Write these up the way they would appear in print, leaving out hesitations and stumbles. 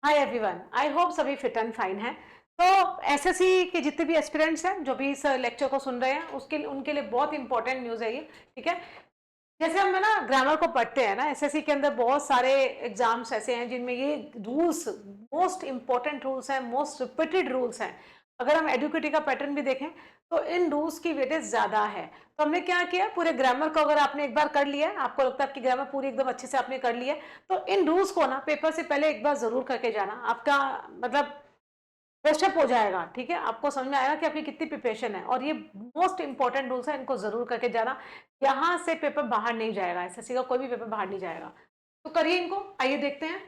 Hi everyone, I hope सभी fit and fine हैं। तो एसएससी के जितने भी एस्पिरेंट्स हैं जो भी इस लेक्चर को सुन रहे हैं उसके उनके लिए बहुत इंपॉर्टेंट न्यूज़ है ये। ठीक है, जैसे हम ना ग्रामर को पढ़ते हैं ना, एसएससी के अंदर बहुत सारे एग्जाम्स ऐसे हैं जिनमें ये रूल्स मोस्ट इंपॉर्टेंट रूल्स हैं, मोस्ट रिपीटेड रूल्स हैं। अगर हम एडुकेटी का पैटर्न भी देखें तो इन रूल्स की वेटेज ज्यादा है। तो हमने क्या किया, पूरे ग्रामर को अगर आपने एक बार कर लिया है, आपको लगता है आपकी ग्रामर पूरी एकदम अच्छे से आपने कर लिया है, तो इन रूल्स को ना पेपर से पहले एक बार जरूर करके जाना। आपका मतलब फ्रेशअप हो जाएगा। ठीक है, आपको समझ में आएगा कि आपकी कितनी प्रिपरेशन है, और ये मोस्ट इंपॉर्टेंट रूल्स है, इनको जरूर करके जाना। यहाँ से पेपर बाहर नहीं जाएगा, एसएससी का कोई भी पेपर बाहर नहीं जाएगा। तो करिए इनको, आइए देखते हैं।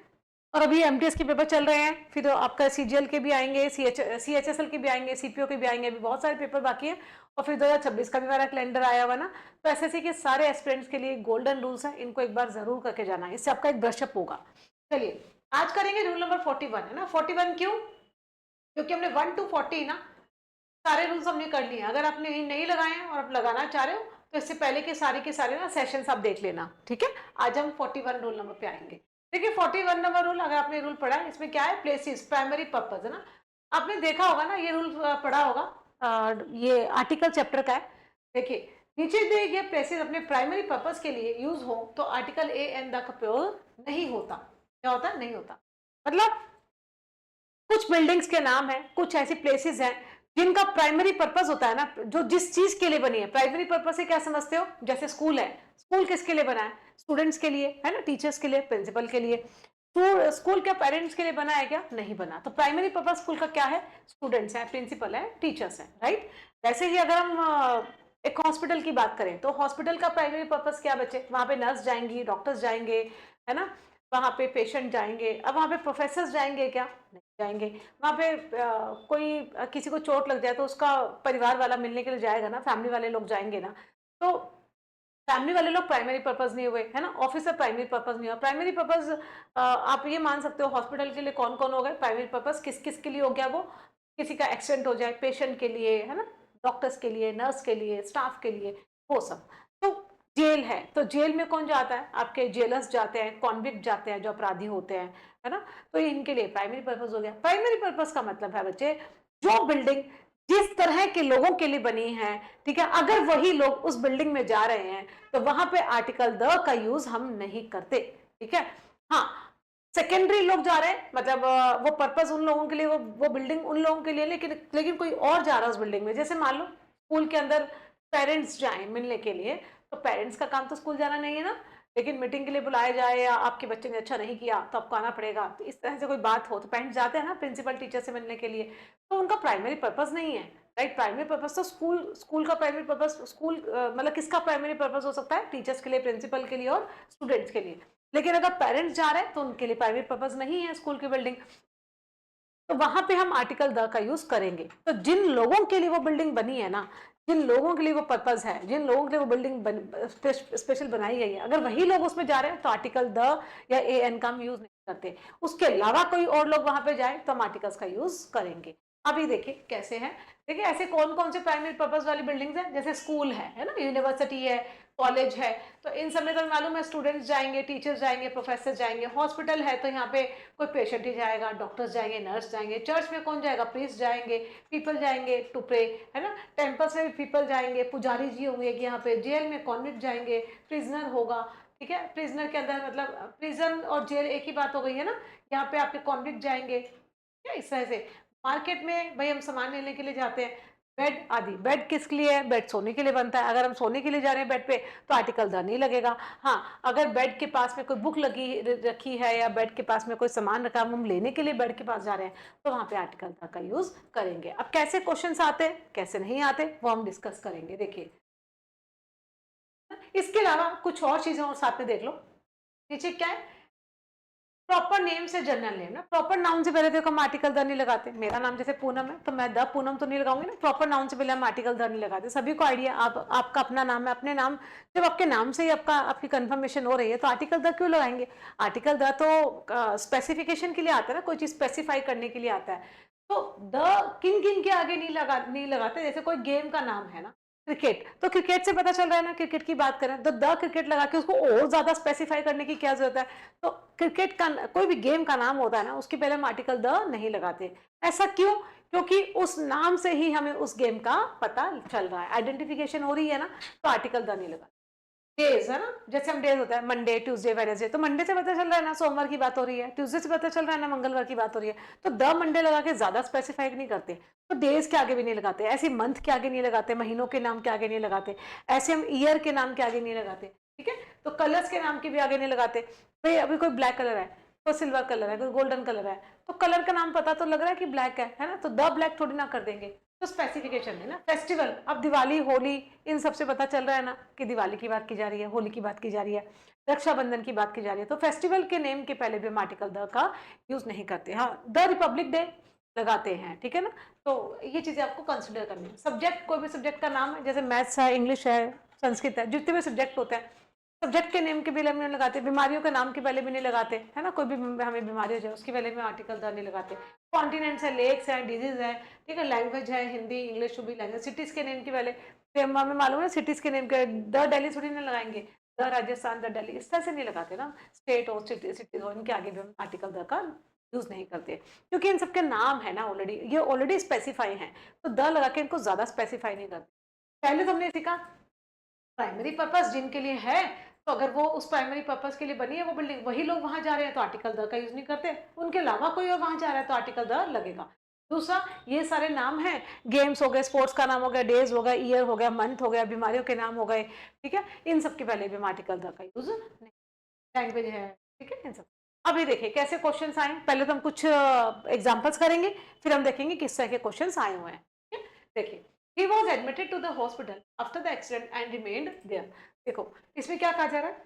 और अभी एमटीएस के पेपर चल रहे हैं, फिर आपका सीजीएल के भी आएंगे, सीएचएसएल के भी आएंगे, सीपीओ के भी आएंगे, अभी बहुत सारे पेपर बाकी है। और फिर 2026 का भी हमारा कैलेंडर आया हुआ ना। तो एसएससी के सारे एस्पिरेंट्स के लिए गोल्डन रूल्स है, इनको एक बार जरूर करके जाना, इससे आपका एक ब्रशअप होगा। चलिए आज करेंगे रूल नंबर 41, है ना। 41 क्यों? क्योंकि हमने 1 to 40 ना सारे रूल्स हमने कर लिए। अगर आपने नहीं लगाए हैं और आप लगाना चाह रहे हो तो इससे पहले के सारे ना सेशंस आप देख लेना। ठीक है, आज हम 41 रूल नंबर पे आएंगे। देखिए 41 नंबर रूल, अगर आपने रूल पढ़ा है, इसमें क्या है, प्लेसेस प्राइमरी पर्पज है ना। आपने देखा होगा ना, ये रूल पढ़ा होगा, ये आर्टिकल चैप्टर का है। देखिए नीचे दिए गए प्लेसेस अपने प्राइमरी पर्पज के लिए यूज हो तो आर्टिकल ए एन द का प्रयोग नहीं होता। क्या होता? नहीं होता। मतलब कुछ बिल्डिंग्स के नाम है, कुछ ऐसी प्लेसेस हैं जिनका प्राइमरी पर्पस होता है ना, जो जिस चीज के लिए बनी है। प्राइमरी पर्पस से क्या समझते हो? जैसे स्कूल है, स्कूल किसके लिए बना है? स्टूडेंट्स के लिए, है ना, टीचर्स के लिए, प्रिंसिपल के लिए। तो स्कूल क्या पेरेंट्स के लिए बना है? क्या नहीं बना। तो प्राइमरी पर्पस स्कूल का क्या है? स्टूडेंट्स है, प्रिंसिपल है, टीचर्स है, राइट। वैसे ही अगर हम एक हॉस्पिटल की बात करें तो हॉस्पिटल का प्राइमरी पर्पस क्या बचे? वहां पे नर्स जाएंगी, डॉक्टर्स जाएंगे, है ना, वहां पे पेशेंट जाएंगे। अब वहां पे प्रोफेसर जाएंगे क्या? नहीं जाएंगे। वहां पे कोई किसी को चोट लग जाए तो उसका परिवार वाला मिलने के लिए जाएगा ना, फैमिली वाले लोग जाएंगे ना। तो फैमिली वाले लोग प्राइमरी पर्पज नहीं हुए, है ना। ऑफिसर प्राइमरी पर्पज नहीं हुआ। प्राइमरी पर्पज आप ये मान सकते हो हॉस्पिटल के लिए कौन कौन हो गए प्राइमरी पर्पज, किस किस के लिए हो गया वो? किसी का एक्सीडेंट हो जाए, पेशेंट के लिए, है ना, डॉक्टर्स के लिए, नर्स के लिए, स्टाफ के लिए, वो सब। तो जेल है तो जेल में कौन जाता है? आपके जेलर्स जाते हैं, कॉन्विक्ट जाते हैं, जो अपराधी होते हैं, है ना। तो इनके लिए प्राइमरी पर्पज हो गया। प्राइमरी पर्पज का मतलब है बच्चे, जो बिल्डिंग जिस तरह के लोगों के लिए बनी है, ठीक है, अगर वही लोग उस बिल्डिंग में जा रहे हैं तो वहां पे आर्टिकल द का यूज हम नहीं करते। ठीक है, हाँ, सेकेंडरी लोग जा रहे हैं, मतलब वो पर्पस उन लोगों के लिए, वो बिल्डिंग उन लोगों के लिए, लेकिन कोई और जा रहा है उस बिल्डिंग में। जैसे मान लो स्कूल के अंदर पेरेंट्स जाएं मिलने के लिए, तो पेरेंट्स का काम तो स्कूल जाना नहीं है ना, लेकिन मीटिंग के लिए बुलाया जाए या आपके बच्चे ने अच्छा नहीं किया तो आपको आना पड़ेगा, तो इस तरह से कोई बात हो तो पेरेंट्स जाते हैं ना प्रिंसिपल टीचर से मिलने के लिए। तो उनका प्राइमरी पर्पस नहीं है, राइट। प्राइमरी पर्पस तो स्कूल का प्राइमरी पर्पस, स्कूल मतलब किसका प्राइमरी पर्पस हो सकता है? टीचर्स के लिए, प्रिंसिपल के लिए और स्टूडेंट्स के लिए। लेकिन अगर पेरेंट्स जा रहे हैं तो उनके लिए प्राइमरी पर्पस नहीं है स्कूल की बिल्डिंग, तो वहां पे हम आर्टिकल द का यूज करेंगे। तो जिन लोगों के लिए वो बिल्डिंग बनी है ना, जिन लोगों के लिए वो पर्पस है, जिन लोगों के लिए वो बिल्डिंग स्पेशल बनाई गई है, अगर वही लोग उसमें जा रहे हैं तो आर्टिकल द या ए एन का हम यूज नहीं करते। उसके अलावा कोई और लोग वहां पे जाए तो हम आर्टिकल्स का यूज करेंगे। अभी देखिए कैसे है। देखिए ऐसे कौन कौन से प्राइमरी पर्पस वाली बिल्डिंग्स हैं, जैसे स्कूल है ना, यूनिवर्सिटी है, कॉलेज है, तो इन सब में तो मालूम है स्टूडेंट्स जाएंगे, टीचर्स जाएंगे, प्रोफेसर जाएंगे। हॉस्पिटल है तो यहाँ पे कोई पेशेंट ही जाएगा, डॉक्टर्स जाएंगे, नर्स जाएंगे। चर्च में कौन जाएगा? प्रीस्ट जाएंगे, पीपल जाएंगे टू प्रे, है ना। टेम्पल्स में भी पीपल जाएंगे, पुजारी जी होंगे कि यहाँ पे। जेल में कॉन्विक्ट जाएंगे, प्रिजनर होगा, ठीक है। प्रिजनर के अंदर मतलब प्रिजन और जेल एक ही बात हो गई है ना। यहाँ पे आपके कॉन्विक्ट जाएंगे, क्या इस तरह से। मार्केट में भाई हम सामान लेने के लिए जाते हैं, बेड आदि। बेड किस लिए है? बेड सोने के लिए बनता है। अगर हम सोने के लिए जा रहे हैं बेड पे तो आर्टिकल द नहीं लगेगा। हाँ, अगर बेड के पास में कोई बुक लगी रखी है या बेड के पास में कोई सामान रखा, हम लेने के लिए बेड के पास जा रहे हैं, तो वहां पे आर्टिकल द का यूज करेंगे। अब कैसे क्वेश्चंस आते हैं, कैसे नहीं आते, वो हम डिस्कस करेंगे। देखिए इसके अलावा कुछ और चीजें और साथ में देख लो। नीचे क्या है? प्रॉपर नेम से जनरल नेम ना। प्रॉपर नाउन से पहले देखो हम आर्टिकल द नहीं लगाते। मेरा नाम जैसे पूनम है तो मैं द पूनम तो नहीं लगाऊंगी ना, प्रॉपर नाउन से पहले हम आर्टिकल द नहीं लगाते। सभी को आइडिया, आपका अपना नाम है, अपने नाम, जब आपके नाम से ही आपकी कंफर्मेशन हो रही है तो आर्टिकल द क्यों लगाएंगे? आर्टिकल द तो स्पेसिफिकेशन के लिए आता है ना, कोई चीज स्पेसिफाई करने के लिए आता है। तो द किन किन के आगे नहीं लगाते? जैसे कोई गेम का नाम है ना, क्रिकेट, तो क्रिकेट से पता चल रहा है ना, क्रिकेट की बात करें तो द क्रिकेट लगा के उसको और ज्यादा स्पेसिफाई करने की क्या जरूरत है। तो क्रिकेट का कोई भी गेम का नाम होता है ना, उसके पहले हम आर्टिकल द नहीं लगाते। ऐसा क्यों? क्योंकि उस नाम से ही हमें उस गेम का पता चल रहा है, आइडेंटिफिकेशन हो रही है ना, तो आर्टिकल द नहीं लगा। डेज है ना, जैसे हम डेज होता है मंडे ट्यूसडे वेडनेसडे, तो मंडे से पता चल रहा है ना सोमवार की बात हो रही है, ट्यूसडे से पता चल रहा है ना मंगलवार की बात हो रही है। तो द मंडे लगा के ज्यादा स्पेसिफाई नहीं करते। तो डेज के आगे भी नहीं लगाते, ऐसे मंथ के आगे नहीं लगाते, महीनों के नाम के आगे नहीं लगाते, ऐसे हम ईयर के नाम के आगे नहीं लगाते। ठीक है, तो कलर्स के नाम के भी आगे नहीं लगाते। भाई अभी कोई ब्लैक कलर है, कोई सिल्वर कलर है, कोई गोल्डन कलर है, तो कलर का नाम पता तो लग रहा है कि ब्लैक है ना, तो द ब्लैक थोड़ी ना कर देंगे। तो स्पेसिफिकेशन है ना। फेस्टिवल, अब दिवाली होली इन सबसे पता चल रहा है ना कि दिवाली की बात की जा रही है, होली की बात की जा रही है, रक्षाबंधन की बात की जा रही है। तो फेस्टिवल के नेम के पहले भी हम आर्टिकल द का यूज नहीं करते। हाँ, द रिपब्लिक डे लगाते हैं, ठीक है ना। तो ये चीजें आपको कंसिडर करनी है। सब्जेक्ट, कोई भी सब्जेक्ट का नाम है, जैसे मैथ्स है, इंग्लिश है, संस्कृत है, जितने भी सब्जेक्ट होते हैं, सब्जेक्ट के नेम के पहले हम नहीं लगाते। बीमारियों के नाम के पहले भी नहीं लगाते, है ना। कोई भी हमें बीमारी हो जाए उसके पहले में आर्टिकल द नहीं लगाते। कॉन्टिनेंट्स है, लेक्स है, डिजीज है, ठीक है, लैंग्वेज है, हिंदी इंग्लिश भी लैंग्वेज, सिटीज के नेम के पहले, फिर हमें मालूम है सिटीज के नेम के द दिल्ली थोड़ी नहीं लगाएंगे, द राजस्थान, द दिल्ली, इस तरह से नहीं लगाते ना। स्टेट हो, सिटीज हो, इनके आगे भी हम आर्टिकल द का यूज नहीं करते, क्योंकि इन सबके नाम है ना ऑलरेडी, ये ऑलरेडी स्पेसिफाई है, तो द लगा के इनको ज्यादा स्पेसिफाई नहीं करते। पहले तो हमने सीखा प्राइमरी पर्पस जिनके लिए है, तो अगर वो उस प्राइमरी पर्पस के लिए बनी है वो बिल्डिंग, वही लोग वहां जा रहे हैं तो आर्टिकल द का यूज नहीं करते। उनके अलावा कोई और वहां जा रहा है तो आर्टिकल द लगेगा। दूसरा, ये सारे नाम हैं, गेम्स हो गए, स्पोर्ट्स का नाम हो गया, डेज हो गया, ईयर हो गया, मंथ हो गया, बीमारियों के नाम हो गए, ठीक है, इन सब के पहले भी हम आर्टिकल द का यूज नहीं। लैंग्वेज है, ठीक है, इन सब। अभी देखिए कैसे क्वेश्चन आए, पहले तो हम कुछ एग्जाम्पल्स करेंगे, फिर हम देखेंगे किस तरह के क्वेश्चन आए हुए हैं। देखिए, he was admitted to the hospital after the accident and remained there। देखो इसमें क्या कहा जा रहा है,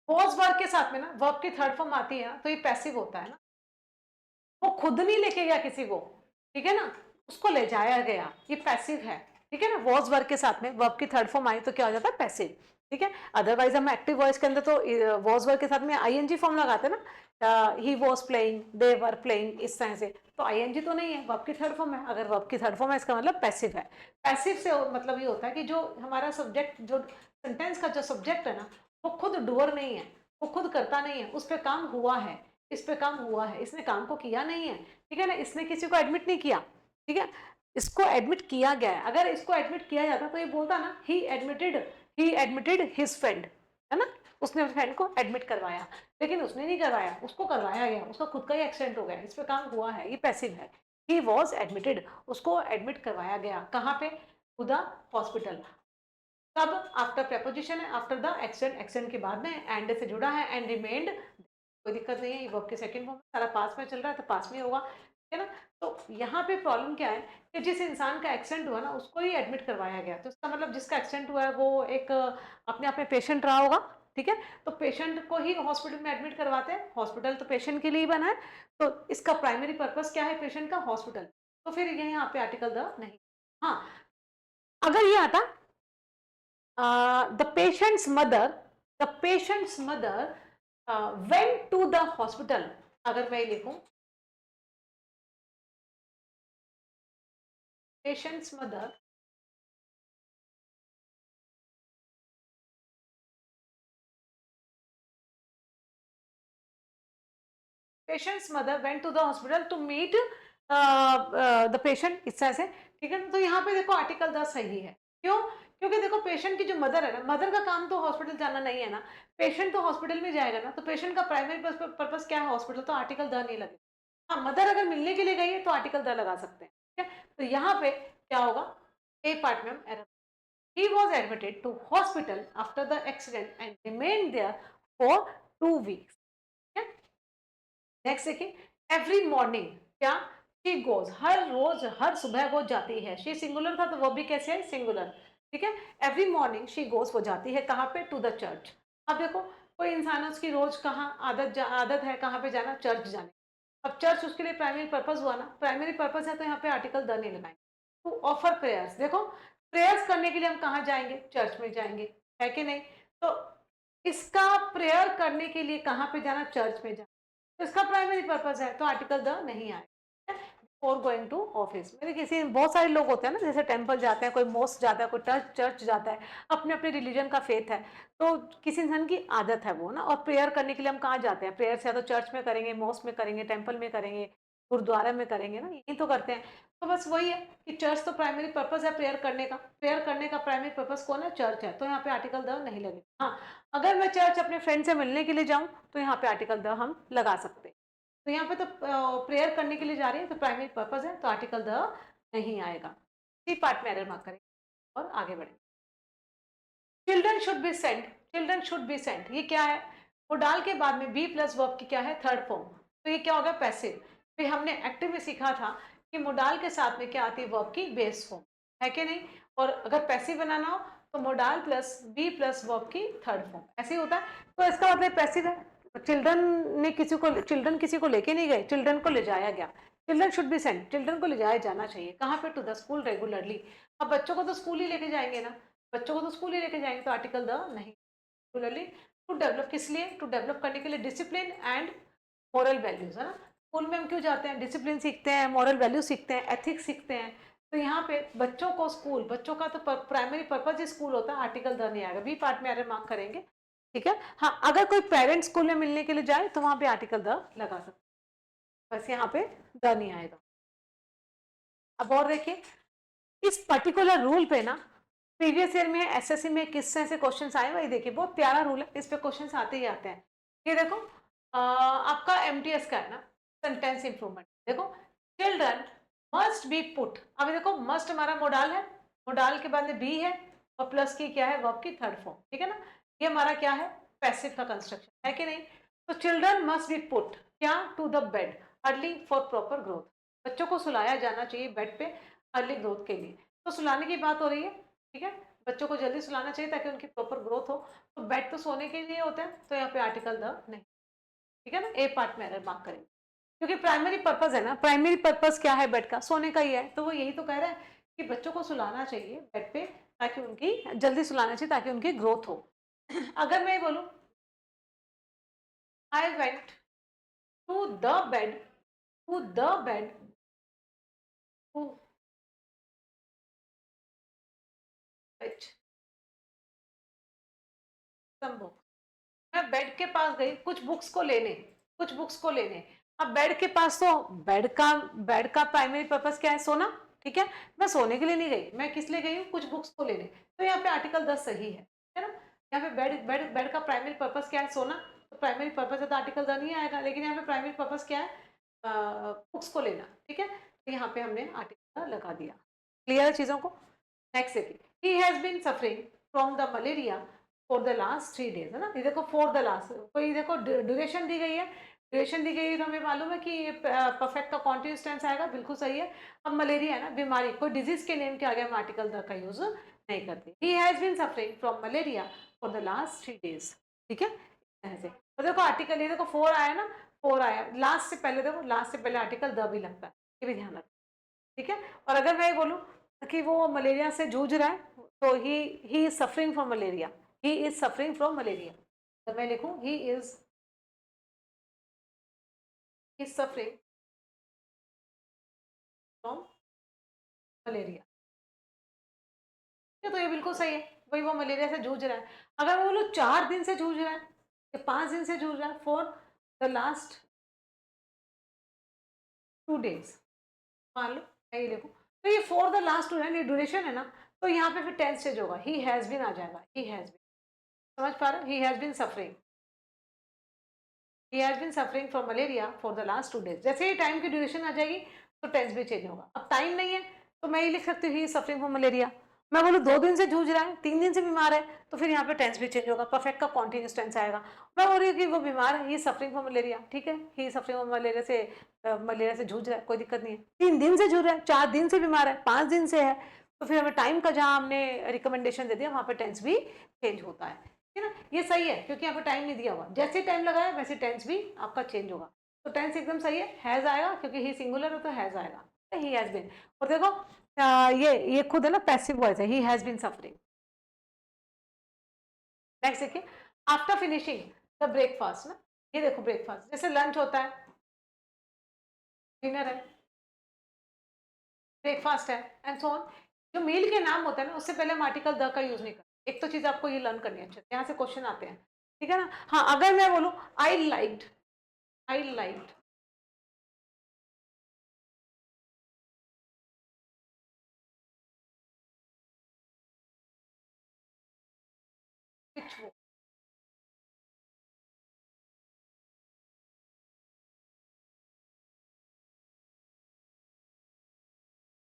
was वर्ब के साथ में ना वर्ब की थर्ड फॉर्म आती है ना, तो ये पैसिव होता है ना। वो खुद नहीं लेके गया किसी को, ठीक है ना, उसको ले जाया गया, ये पैसिव है, ठीक है ना। वॉज वर्ब के साथ में वर्ब की थर्ड फॉर्म आई तो क्या हो जाता है, पैसिव, ठीक है। अदरवाइज हम एक्टिव वॉइस के अंदर तो वॉज वर्ब के साथ में आईएनजी फॉर्म लगाते हैं ना, he was playing, they were playing, इस तरह से, तो आईएनजी तो नहीं है, वर्ब की थर्ड फॉर्म है। अगर वर्ब की थर्ड फॉर्म है इसका मतलब पैसिव है। पैसिव से मतलब ये होता है कि जो हमारा सब्जेक्ट, जो सेंटेंस का जो सब्जेक्ट है ना, वो खुद डूअर नहीं है, वो खुद करता नहीं है, उस पर काम हुआ है, इस पे काम हुआ है, इसने काम को किया नहीं है, ठीक है ना, इसने किसी को एडमिट नहीं किया, ठीक है, इसको एडमिट किया गया है। अगर इसको एडमिट किया जाता तो ये बोलता ना ही एडमिटेड हिज फ्रेंड, है ना, उसने अपने फ्रेंड को एडमिट करवाया, लेकिन उसने नहीं करवाया, उसको करवाया गया, उसका खुद का ही एक्सीडेंट हो गया, इस पे काम हुआ है, ये पैसिव है। ही वॉज एडमिटेड, उसको एडमिट करवाया गया, कहाँ पे, टू द हॉस्पिटल। तब आफ्टर प्रेपोजिशन है, आफ्टर द एक्सीडेंट, एक्सीडेंट के बाद में एंड से जुड़ा है, एंड रिमेन्ड, कोई दिक्कत नहीं है, ये वर्ब के सेकंड फॉर्म सारा पास में चल रहा है तो पास में होगा, ठीक है ना। तो यहाँ पे प्रॉब्लम क्या है कि जिस इंसान का एक्सीडेंट हुआ ना उसको ही एडमिट करवाया गया, तो इसका मतलब जिसका एक्सीडेंट हुआ है वो एक अपने आप में पेशेंट रहा होगा, ठीक है, तो पेशेंट को ही हॉस्पिटल में एडमिट करवाते हैं, हॉस्पिटल तो पेशेंट के लिए ही बना है, तो इसका प्राइमरी पर्पस क्या है, पेशेंट का, हॉस्पिटल, तो फिर ये यहाँ पे आर्टिकल द नहीं। हाँ, अगर ये आता the patient's mother went to the hospital, अगर मैं लिखूं patient's mother went to the hospital to meet the patient, इस तरह से, ठीक है। तो यहाँ पे देखो आर्टिकल द सही है, क्यों, क्योंकि देखो पेशेंट की जो मदर है ना, मदर का काम तो हॉस्पिटल जाना नहीं है ना, पेशेंट तो हॉस्पिटल में जाएगा ना, तो पेशेंट का प्राइमरी पर्पस क्या है, हॉस्पिटल, तो आर्टिकल द नहीं लगेगा। हाँ, मदर अगर मिलने के लिए गई है तो आर्टिकल द लगा सकते हैं, ठीक है। तो यहाँ पे क्या होगा, ए पार्ट में हम error, he was admitted to hospital after the accident and remained there for 2 weeks, ठीक है। नेक्स्ट देखिए, एवरी मॉर्निंग, क्या, शी गोज, हर रोज हर सुबह वो जाती है, शी सिंगुलर था तो वो भी कैसे है, सिंगुलर, ठीक है। एवरी मॉर्निंग शी गोज, वो जाती है कहाँ पे, टू द चर्च। अब देखो कोई इंसान है उसकी रोज कहाँ आदत है कहाँ पे जाना, चर्च जाने। अब चर्च उसके लिए प्राइमरी पर्पज हुआ ना, प्राइमरी पर्पज है तो यहाँ पे आर्टिकल द नहीं लगाएंगे। टू ऑफर प्रेयर्स, देखो प्रेयर्स करने के लिए हम कहाँ जाएंगे, चर्च में जाएंगे, है कि नहीं। तो इसका प्रेयर करने के लिए कहाँ पे जाना, चर्च में जाना, तो इसका प्राइमरी पर्पस है तो आर्टिकल द नहीं आएगा। For going to office. मेरे किसी बहुत सारे लोग होते हैं ना, जैसे टेम्पल जाते हैं, कोई मॉस्क जाता है, कोई चर्च जाता है, अपने अपने रिलीजन का फेथ है, तो किसी इंसान की आदत है वो ना। और प्रेयर करने के लिए हम कहाँ जाते हैं? प्रेयर से या तो चर्च में करेंगे, मॉस्क में करेंगे, टेम्पल में करेंगे, गुरुद्वारा में करेंगे ना, यही तो करते हैं। तो बस वही है कि चर्च तो प्राइमरी पर्पज है प्रेयर करने का, प्रेयर करने का प्राइमरी पर्पज कौन है? चर्च है, तो यहाँ पे आर्टिकल द नहीं लगेगा। हाँ, अगर मैं चर्च अपने फ्रेंड से मिलने के लिए जाऊँ तो यहाँ पे आर्टिकल द हम लगा सकते हैं। तो यहाँ पे तो प्रेयर करने के लिए जा रही है, तो प्राइमरी पर्पज है, तो आर्टिकल द नहीं आएगा। सी पार्ट में एरर मार्क करेंगे और आगे बढ़ेंगे। Children should be sent, children should be Saint, ये क्या है? वो डाल के बाद में बी प्लस वर्ब की क्या है? Third form. तो ये क्या होगा? पैसिव। फिर हमने एक्टिव में सीखा था कि मोडाल के साथ में क्या आती है? वर्ब की बेस फॉर्म, है कि नहीं? और अगर पैसिव बनाना हो तो modal plus be plus verb की थर्ड फॉर्म, ऐसे ही होता है। तो इसका मतलब पैसिव है। चिल्ड्रन ने किसी को, चिल्ड्रन किसी को लेके नहीं गए, चिल्ड्रन को ले जाया गया। Children should be sent, children को ले जाया जाना चाहिए। कहाँ पे? To the school regularly. अब बच्चों को तो स्कूल ही लेके जाएंगे ना, बच्चों को तो स्कूल ही लेके जाएंगे, तो आर्टिकल द नहीं। रेगुलरली टू डेवलप, किस लिए? टू डेवलप करने के लिए डिसिप्लिन एंड मॉरल वैल्यूज, है ना। स्कूल में हम क्यों जाते हैं? डिसिप्लिन सीखते हैं, मॉरल वैल्यूज सीखते हैं, एथिक्स सीखते हैं। तो यहाँ पे बच्चों को स्कूल, बच्चों का तो प्राइमरी पर्पज ही स्कूल होता है, आर्टिकल द नहीं आएगा। बी पार्ट में एरर मार्क करेंगे, ठीक है। हाँ, अगर कोई पेरेंट स्कूल में मिलने के लिए जाए तो वहां पे आर्टिकल द लगा सकते, बस यहाँ पे द नहीं आएगा। अब और देखिए, इस पर्टिकुलर रूल पे ना प्रीवियस ईयर में एसएससी में किस तरह से क्वेश्चन आए, वही देखिए, बहुत प्यारा रूल है, इस पे क्वेश्चन आते ही आते हैं। ये देखो, आपका एमटीएस का है ना, सेंटेंस इंप्रूवमेंट। देखो, चिल्ड्रन मस्ट बी पुट, अभी देखो मस्ट हमारा मोडाल है, मोडाल के बाद में बी है, और प्लस की क्या है? वर्ब की थर्ड फॉर्म, ठीक है ना। ये हमारा क्या है? पैसिव का कंस्ट्रक्शन है कि नहीं? तो चिल्ड्रन मस्ट बी पुट क्या? To the bed early for proper growth, बच्चों को सुलाया जाना चाहिए बेड पे अर्ली ग्रोथ के लिए। तो सुलाने की बात हो रही है, ठीक है, बच्चों को जल्दी सुलाना चाहिए ताकि उनकी प्रॉपर ग्रोथ हो। तो बेड तो सोने के लिए होता है, तो यहाँ पे आर्टिकल द नहीं, ठीक है ना। ए पार्ट में एरर मार्क करेंगे, क्योंकि प्राइमरी पर्पज है ना, प्राइमरी पर्पज क्या है? बेड का, सोने का ही है। तो वो यही तो कह रहा है कि बच्चों को सुलाना चाहिए बेड पे, ताकि उनकी, जल्दी सुलाना चाहिए ताकि उनकी ग्रोथ हो। अगर मैं बोलूँ I went to the bed, to the bed, to fetch some book, मैं बेड के पास गई कुछ बुक्स को लेने, कुछ बुक्स को लेने। अब बेड के पास, तो बेड का प्राइमरी पर्पस क्या है? सोना, ठीक है। मैं सोने के लिए नहीं गई, मैं किस लिए गई हूँ? कुछ बुक्स को लेने। तो यहाँ पे आर्टिकल 10 सही है ना। यहाँ पे बेड बेड बेड का प्राइमरी पर्पस क्या है? सोना। तो प्राइमरी पर्पस है तो आर्टिकल 10 नहीं आएगा, लेकिन यहाँ पे प्राइमरी पर्पस क्या है? बुक्स को लेना, ठीक है। तो यहाँ पे हमने आर्टिकल लगा दिया। क्लियर है चीजों को? नेक्स्ट देखिए, he has been suffering from the malaria for the last 3 days, है ना। ये देखो फॉर द लास्ट, कोई देखो ड्यूरेशन दी गई है, ड्यूरेशन दी गई है, तो हमें मालूम है कि ये परफेक्ट का कॉन्टिन्यूस टेंस आएगा, बिल्कुल सही है। अब मलेरिया है ना, बीमारी, कोई डिजीज के नेम के आगे हम आर्टिकल द का यूज नहीं करते। He has been suffering from malaria for the last 3 days, ठीक है, ऐसे। तो देखो आर्टिकल, ये देखो फोर आया ना, फोर आया, लास्ट से पहले देखो, लास्ट से पहले आर्टिकल द भी लगता है, ये भी ध्यान रखो, ठीक है। और अगर मैं ये बोलूँ कि वो मलेरिया से जूझ रहा है, तो he is suffering from malaria, he is suffering from malaria, तो मैं लिखूं he is suffering from malaria, तो ये बिल्कुल सही है, भाई वो मलेरिया से जूझ रहा है। अगर मैं बोलूँ 4 दिन से जूझ रहा है, या 5 दिन से जूझ रहा है, फॉर द लास्ट 2 days, मान लो मैं ये लिखूं, तो ये फॉर द लास्ट 2 days, ये ड्यूरेशन है ना, तो यहाँ पे फिर टेंस चेंज होगा, ही हैज बीन आ जाएगा, ही हैज बीन, समझ पा रहे हो? He has been suffering, he has been suffering from malaria for the last 2 days। जैसे ही टाइम की ड्यूरेशन आ जाएगी तो टेंस भी चेंज होगा। अब टाइम नहीं है तो मैं ये लिख सकती हूँ ही सफरिंग फ्रॉम मलेरिया। मैं बोलूँ 2 दिन से जूझ रहा है, 3 दिन से बीमार है, तो फिर यहाँ पे टेंस भी चेंज होगा, परफेक्ट का कॉन्टिन्यूस टेंस आएगा। मैं बोल रही हूँ कि वो बीमार है, ही सफरिंग फ्रॉम मलेरिया, ठीक है, ही सफरिंग फ्रॉम मलेरिया से जूझ रहा है, कोई दिक्कत नहीं है। 3 दिन से जूझ रहा है, 4 दिन से बीमार है, 5 दिन से है, तो फिर हमें टाइम का जहाँ हमने रिकमेंडेशन दे दिया वहाँ पे टेंस भी चेंज होता है, ठीक है ना। ये सही है क्योंकि यहाँ पे टाइम नहीं दिया हुआ, जैसे टाइम लगाया वैसे टेंस भी आपका चेंज होगा। तो टेंस एकदम सही है, हैज आएगा क्योंकि ही सिंगुलर है तो हैज आएगा, ही हैज बीन। और देखो ये खुद है ना, पैसिव वॉइस है, he has been suffering. Next देखिए, आफ्टर फिनिशिंग द ब्रेकफास्ट ना, ये देखो ब्रेकफास्ट जैसे लंच होता है, डिनर है, ब्रेकफास्ट है एंड सो ऑन। जो मील के नाम होते हैं ना उससे पहले हम आर्टिकल द का यूज नहीं करते। एक तो चीज आपको ये लर्न करनी है अच्छे से, यहाँ से क्वेश्चन आते हैं, ठीक है ना। हाँ, अगर मैं बोलूँ आई लाइक्ड विच वो,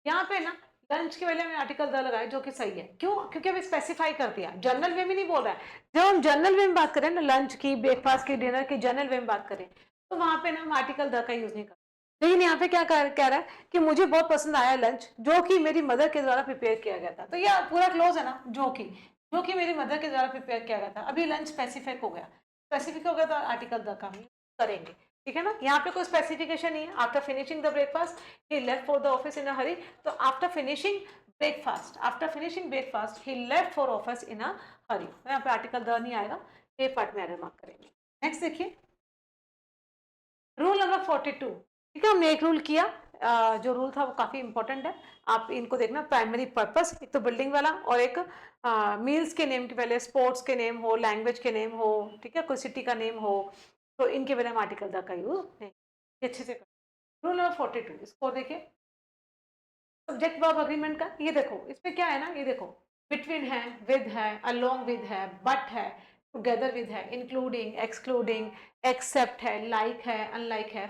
यहाँ पे ना लंच के पहले हमने आर्टिकल द लगाया जो कि सही है। क्यों? क्योंकि अभी स्पेसिफाई कर दिया, जनरल वे में नहीं बोल रहा है। जब हम जनरल वे में बात करें ना, लंच की, ब्रेकफास्ट की, डिनर की जनरल वे में बात करें, तो वहां पे ना हम आर्टिकल द का यूज नहीं करते। लेकिन यहाँ पे क्या कह रहा है कि मुझे बहुत पसंद आया लंच जो कि मेरी मदर के द्वारा प्रिपेयर किया गया था, तो यह पूरा क्लोज है ना, जो कि मेरी मदर के द्वारा प्रिपेयर किया गया था। अभी लंच स्पेसिफिक हो गया, स्पेसिफिक हो गया तो आर्टिकल द का हम करेंगे, ठीक है ना। यहाँ पे कोई स्पेसिफिकेशन नहीं है। After finishing the breakfast he left for the office in a hurry, तो after finishing breakfast he left for office in a hurry, यहाँ पे आर्टिकल द नहीं आएगा, ए पार्ट में एरर मार्क करेंगे। नेक्स्ट देखिए रूल नंबर 42, ठीक है। हमने एक रूल किया, जो रूल था वो काफी इंपॉर्टेंट है, आप इनको देखना। प्राइमरी पर्पस, एक तो बिल्डिंग वाला, और एक मील्स के नेम के पहले स्पोर्ट्स के नेम हो, लैंग्वेज के नेम हो, ठीक है, कोई सिटी का नेम हो, तो इनके बिना हम आर्टिकल द का यूज नहीं, अच्छे से कर। रूल नंबर 42, इसको देखिए, सब्जेक्ट वर्ब अग्रीमेंट का। ये देखो इसमें क्या है ना, ये देखो बिटवीन है, विद है, अलोंग विद है, बट है, टुगेदर विद है, इंक्लूडिंग, एक्सक्लूडिंग, एक्सेप्ट है, लाइक है, अनलाइक है,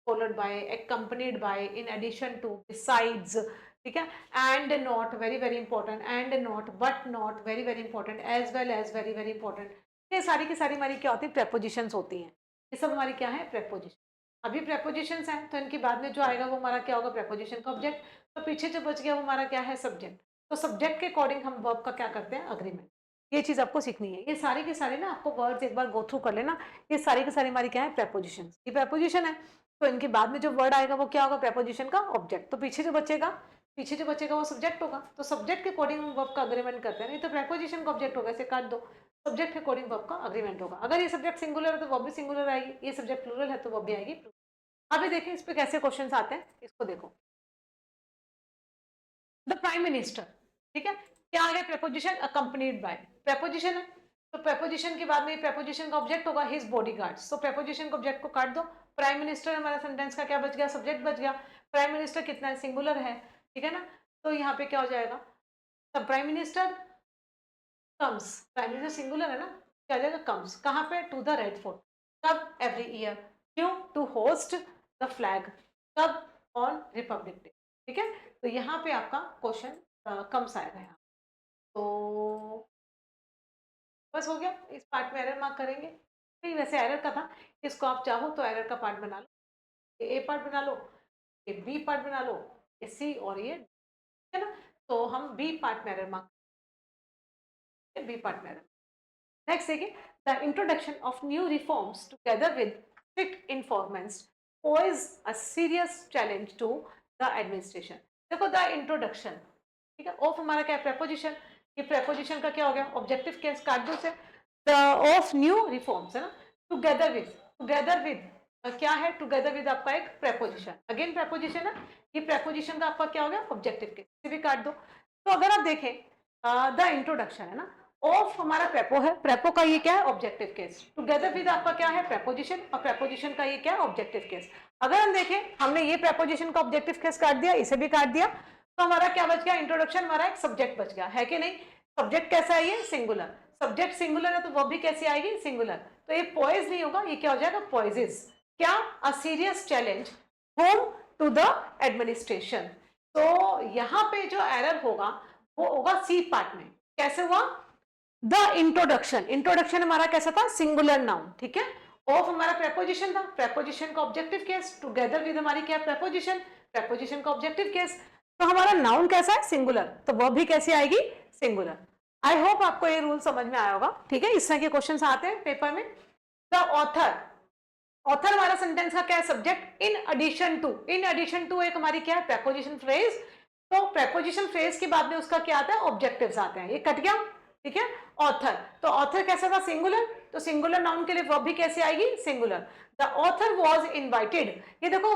followed by, accompanied by, in addition to, besides, ठीक है, and not, very very important, and not, but not, very very important, as well as, very very important। ये सारी की सारी हमारी क्या होती है, प्रेपोजिशंस होती हैं। ये सब हमारी क्या है, प्रेपोजिशन। अभी प्रेपोजिशंस हैं तो इनके बाद में जो आएगा वो हमारा क्या होगा, प्रेपोजिशन का ऑब्जेक्ट। तो पीछे जो बच गया वो हमारा क्या है, सब्जेक्ट। तो सब्जेक्ट के अकॉर्डिंग हम वर्ब का क्या करते हैं, अग्रीमेंट। ये चीज आपको सीखनी है। ये सारी की सारी ना आपको वर्ड्स एक बार गो थ्रू कर लेना। ये सारी की सारी हमारी क्या है, प्रेपोजिशन। ये प्रेपोजिशन है, तो इनके बाद में जो वर्ड आएगा वो क्या होगा, प्रेपोजिशन का ऑब्जेक्ट। तो पीछे जो बचेगा वो सब्जेक्ट होगा। तो सब्जेक्ट के अकॉर्डिंग हम वर्ब का अग्रीमेंट करते हैं, नहीं तो प्रेपोजिशन का ऑब्जेक्ट होगा, इसे काट दो। सब्जेक्ट के अकॉर्डिंग वर्ब का अग्रीमेंट होगा। अगर ये सब्जेक्ट सिंगुलर है तो वर्ब भी सिंगुलर आएगी, ये सब्जेक्ट प्लूरल है तो वर्ब भी आएगी। अभी देखें इस पे कैसे क्वेश्चंस आते हैं, इसको देखो। द प्राइम मिनिस्टर, ठीक है, क्या आ गया, प्रेपोजिशन अकम्पनीड बाय, प्रेपोजिशन है, तो प्रेपोजिशन के बाद में प्रेपोजिशन का ऑब्जेक्ट होगा हिज बॉडीगार्ड्स। तो प्रेपोजिशन के ऑब्जेक्ट को काट दो। प्राइम मिनिस्टर हमारा सेंटेंस का क्या बच गया, सब्जेक्ट बच गया। प्राइम मिनिस्टर कितना है, सिंगुलर है, ठीक है ना। तो यहाँ पे क्या हो जाएगा, the prime minister comes, prime minister singular है ना, क्या आ जाएगा, कम्स, कहाँ पे, टू द रेड फोर्ट, कब, एवरी ईयर, क्यों, टू होस्ट द फ्लैग, कब, ऑन रिपब्लिक डे, ठीक है। तो यहाँ पे आपका क्वेश्चन कम्स आएगा यहाँ। तो बस हो गया, इस पार्ट में एरर मार्क करेंगे। नहीं, वैसे एरर का था, इसको आप चाहो तो एरर का पार्ट बना लो, ये ए पार्ट बना लो, ये बी पार्ट बना लो, ये सी और ये, ठीक है ना। तो हम बी पार्ट में एरर मार्क, बी पार्ट में एरर। नेक्स्ट देखिए, the introduction of new reforms together with strict informants pose a serious challenge to the administration. देखो द इंट्रोडक्शन, ठीक है, ऑफ हमारा क्या है, प्रेपोजिशन। ये प्रेपोजिशन का क्या हो गया, ऑब्जेक्टिव केस काट दो से, द ऑफ न्यू रिफॉर्म्स है ना, टुगेदर विद क्या है, टुगेदर विद आपका एक प्रेपोजिशन, अगेन प्रेपोजिशन है, ये प्रेपोजिशन का आपका क्या हो गया, ऑब्जेक्टिव केस भी काट दो। तो अगर आप देखें द इंट्रोडक्शन है ना, ऑफ हमारा प्रेपो है, प्रेपो का ये क्या है, ऑब्जेक्टिव केस, टुगेदर विद आपका क्या है, प्रेपोजिशन, और प्रेपोजिशन का ये क्या है, ऑब्जेक्टिव केस। अगर हम देखें हमने ये प्रेपोजिशन का ऑब्जेक्टिव केस काट दिया, इसे भी काट दिया, तो हमारा क्या बच गया, इंट्रोडक्शन, हमारा एक सब्जेक्ट बच गया है कि नहीं। सब्जेक्ट कैसा है, ये सिंगुलर, सब्जेक्ट सिंगुलर है तो वो भी कैसी आएगी, सिंगुलर। तो ये पॉइज नहीं होगा, ये क्या हो जाएगा, पॉइजेस। क्या, a serious challenge whom to the administration. तो यहाँ पे जो एरर होगा वो होगा सी पार्ट में। कैसे हुआ, द इंट्रोडक्शन, इंट्रोडक्शन हमारा कैसा था, सिंगुलर नाउन, ठीक है। ऑफ हमारा प्रेपोजिशन था, प्रेपोजिशन का ऑब्जेक्टिव केस, टुगेदर विद हमारी क्या, प्रेपोजिशन, प्रेपोजिशन का ऑब्जेक्टिव केस। तो हमारा नाउन कैसा है, सिंगुलर, तो वह भी कैसे आएगी, सिंगुलर। आई होप आपको ये रूल समझ में आया होगा, ठीक है। इस तरह के क्वेश्चन आते हैं पेपर में। द ऑथर, ऑथर हमारा सेंटेंस का क्या है, सब्जेक्ट। इन एडिशन टू एक हमारी क्या है, प्रेपोजिशन फ्रेज। तो प्रेपोजिशन फ्रेज के बाद में उसका क्या आता है, ऑब्जेक्टिव्स आते हैं। ये कट गया, ठीक है। ऑथर, तो ऑथर कैसा था, सिंगुलर, तो सिंगुलर नाउन के लिए वर्ब भी कैसे आएगी, singular. The author was invited, ये देखो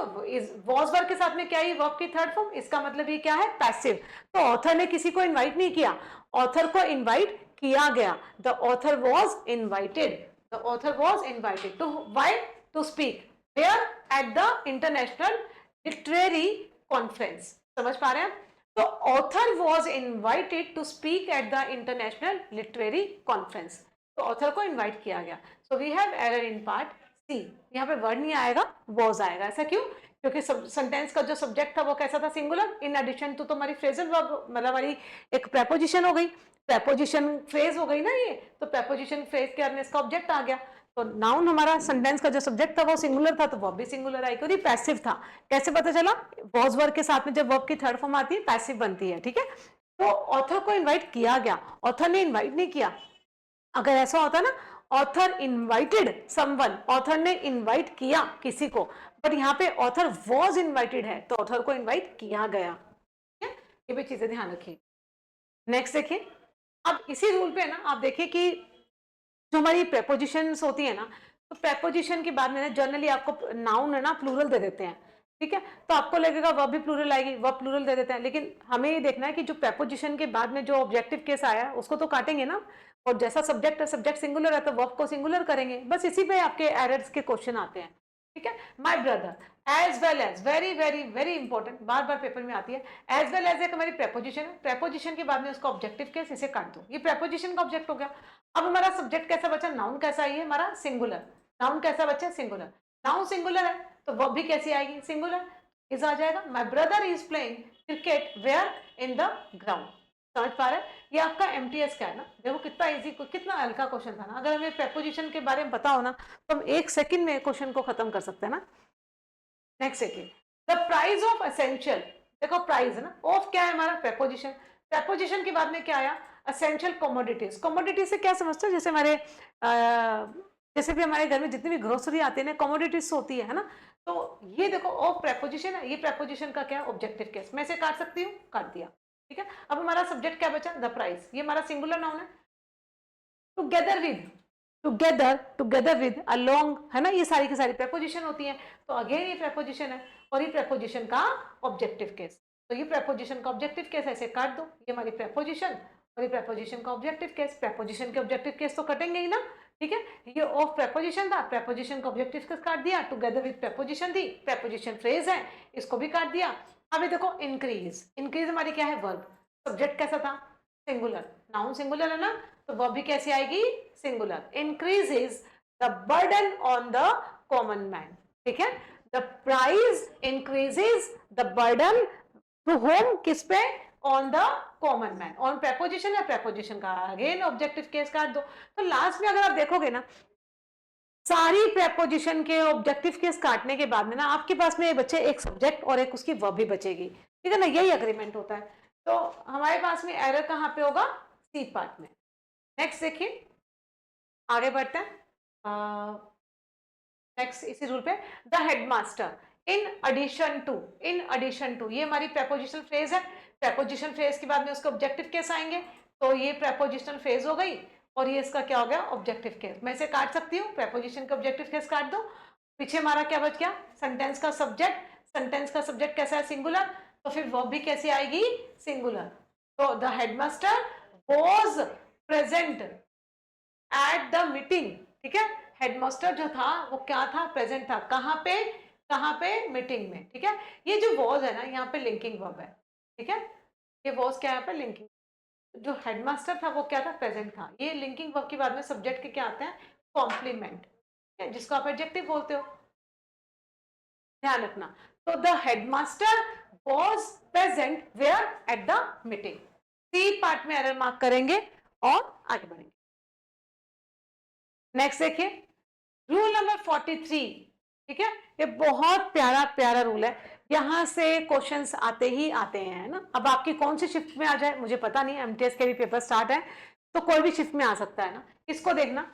वॉज वर्ब के साथ में क्या है, वर्ब की थर्ड फॉर्म, इसका मतलब ये क्या है, पैसिव। तो ऑथर ने किसी को इन्वाइट नहीं किया, ऑथर को इन्वाइट किया गया। The author was invited, the author was invited to why, to speak where, at the international literary conference. समझ पा रहे हैं? तो author was invited to speak at the international literary conference, तो ऑथर को इन्वाइट किया गया। So we have error in part C, यहाँ पे वर्ड नहीं आएगा, वॉज आएगा। ऐसा क्यों? क्योंकि सेंटेंस का जो सब्जेक्ट था वो कैसा था, सिंगुलर। इन एडिशन टू तो हमारी फ्रेजल वर्ब, मतलब हमारी एक प्रेपोजिशन हो गई, प्रेपोजिशन फ्रेज हो गई ना ये, तो प्रेपोजिशन फ्रेज के अंदर इसका ऑब्जेक्ट आ गया। तो नाउन हमारा सेंटेंस का जो सब्जेक्ट था वो सिंगुलर था, तो वर्ब भी सिंगुलर आई, क्योंकि पैसिव था। कैसे पता चला? वॉज वर्ब के साथ में जब वर्ब की थर्ड फॉर्म आती है पैसिव बनती है, ठीक है। तो ऑथर को इन्वाइट किया गया, ऑथर ने इन्वाइट नहीं किया। अगर ऐसा होता ना, ऑथर इन्वाइटेड समवन, ऑथर ने इन्वाइट किया किसी को, बट यहाँ पे ऑथर वॉज इन्वाइटेड है, तो ऑथर को इन्वाइट किया गया, ठीक है। ये भी चीजें ध्यान रखिए। नेक्स्ट देखिए, अब इसी रूल पे ना आप देखिए कि जो हमारी प्रेपोजिशंस होती है ना, तो प्रेपोजिशन के बाद में ना जनरली आपको नाउन है ना प्लूरल दे देते हैं, ठीक है। तो आपको लगेगा वर्ब भी प्लूरल आएगी, वर्ब प्लूरल दे देते हैं, लेकिन हमें ये देखना है कि जो प्रेपोजिशन के बाद में जो ऑब्जेक्टिव केस आया उसको तो काटेंगे ना, और जैसा सब्जेक्ट है, सब्जेक्ट सिंगुलर है तो वर्ब को सिंगुलर करेंगे। बस इसी पे आपके एरर्स के क्वेश्चन आते हैं, ठीक है। My brother, as well as, very very very important, बार बार पेपर में आती है। एज वेल एज एक हमारी प्रेपोजिशन है, प्रेपोजिशन के बाद में उसका ऑब्जेक्टिव केस, इसे काट दो, ये प्रेपोजिशन का ऑब्जेक्ट हो गया। अब हमारा सब्जेक्ट कैसा बचा, नाउन कैसा है, हमारा सिंगुलर, नाउन कैसा बचा, सिंगुलर। नाउन सिंगुलर है तो वर्ब भी कैसी आएगी, सिंगुलर, इज आ जाएगा। My brother is playing cricket where, in the ground. समझ पा रहे हैं? ये आपका एमटीएस का है ना, देखो कितना इजी, कितना हल्का क्वेश्चन था ना। अगर हमें प्रेपोजिशन के बारे में पता हो ना, तो हम 1 सेकंड में क्वेश्चन को खत्म कर सकते हैं ना। नेक्स्ट देखिए, द प्राइस ऑफ एसेंशियल, देखो प्राइस है ना, ऑफ क्या है हमारा, प्रेपोजिशन, प्रेपोजिशन के बाद में क्या आया, एसेंशियल कमोडिटीज। कमोडिटी से क्या समझते हो, जैसे हमारे जैसे भी हमारे घर में जितनी भी ग्रोसरी आती है ना, कमोडिटीज होती है ना। तो ये देखो ऑफ प्रेपोजिशन है, ये प्रेपोजिशन का क्या, ऑब्जेक्टिव केस। मैं इसे काट सकती हूँ, काट दिया, ठीक है। अब हमारा सब्जेक्ट क्या बचा, द प्राइस, ये हमारा सिंगुलर नाउन है। Together with, together with, along, है ना, ये सारी की सारी प्रेपोजिशन होती हैं। तो अगेन ये प्रेपोजिशन है, और ये प्रेपोजिशन का ऑब्जेक्टिव केस। तो ये प्रेपोजिशन का ऑब्जेक्टिव केस, ऐसे काट दो, ये हमारी प्रेपोजिशन, और ये प्रेपोजिशन का ऑब्जेक्टिव केस। प्रेपोजिशन के ऑब्जेक्टिव केस तो कटेंगे ही ना, ठीक है। ये ऑफ प्रेपोजिशन था, प्रेपोजिशन का ऑब्जेक्टिव केस काट दिया। टुगेदर विद प्रेपोजिशन थी, प्रेपोजिशन फ्रेज है, इसको भी काट दिया। अब ये देखो इंक्रीज, इंक्रीज हमारी क्या है, वर्ब, सब्जेक्ट कैसा था, सिंगुलर, नाउन सिंगुलर है ना, तो वर्ब भी कैसी आएगी, singular. Increases the burden on the common man, ठीक है। The price increases the burden to whom, किस पे, on the common man. On preposition या प्रेपोजिशन का अगेन ऑब्जेक्टिव केस काट दो। तो लास्ट में अगर आप देखोगे ना, सारी प्रेपोजिशन के ऑब्जेक्टिव केस काटने के बाद में ना आपके पास में बच्चे एक सब्जेक्ट और एक उसकी वर्ब भी बचेगी, ठीक है ना, यही अग्रीमेंट होता है। तो हमारे पास में एरर कहाँ पे होगा, सी पार्ट में। नेक्स्ट देखिए, आगे बढ़ते हैं। नेक्स्ट इसी रूल पे, the headmaster in addition to, in addition to, ये हमारी प्रेपोजिशनल फ्रेज है। प्रेपोजिशन फ्रेज के बाद में उसके ऑब्जेक्टिव केस आएंगे, तो ये प्रेपोजिशनल फ्रेज हो गई, और ये इसका क्या हो गया, ऑब्जेक्टिव केस। मैं इसे काट सकती हूँ, प्रेपोजिशन का ऑब्जेक्टिव केस काट दो। पीछे हमारा क्या बच गया, सेंटेंस का सब्जेक्ट, सेंटेंस का सब्जेक्ट कैसा है, सिंगुलर, तो फिर वर्ब भी कैसी आएगी, सिंगुलर। तो the headmaster was present at the meeting, ठीक है। हेडमास्टर जो था वो क्या था, प्रेजेंट था, कहाँ पे, मीटिंग में, ठीक है। ये जो वॉज है ना, यहाँ पे लिंकिंग वर्ब है, ठीक है। ये वॉज क्या है, यहाँ पे लिंकिंग, जो हेडमास्टर था वो क्या था, प्रेजेंट था। ये लिंकिंग वर्ब के बाद में सब्जेक्ट के क्या आते हैं, कॉम्प्लीमेंट, जिसको आप एडजेक्टिव बोलते हो, ध्यान रखना। तो the headmaster was present where, at the meeting. C part में एरर मार्क करेंगे और आगे बढ़ेंगे। नेक्स्ट देखिए, रूल नंबर 43, ठीक है। ये बहुत प्यारा प्यारा रूल है, यहां से क्वेश्चंस आते ही आते हैं ना। अब आपकी कौन सी शिफ्ट में आ जाए मुझे पता नहीं, एमटीएस के भी पेपर स्टार्ट है, तो कोई भी शिफ्ट में आ सकता है ना। इसको देखना,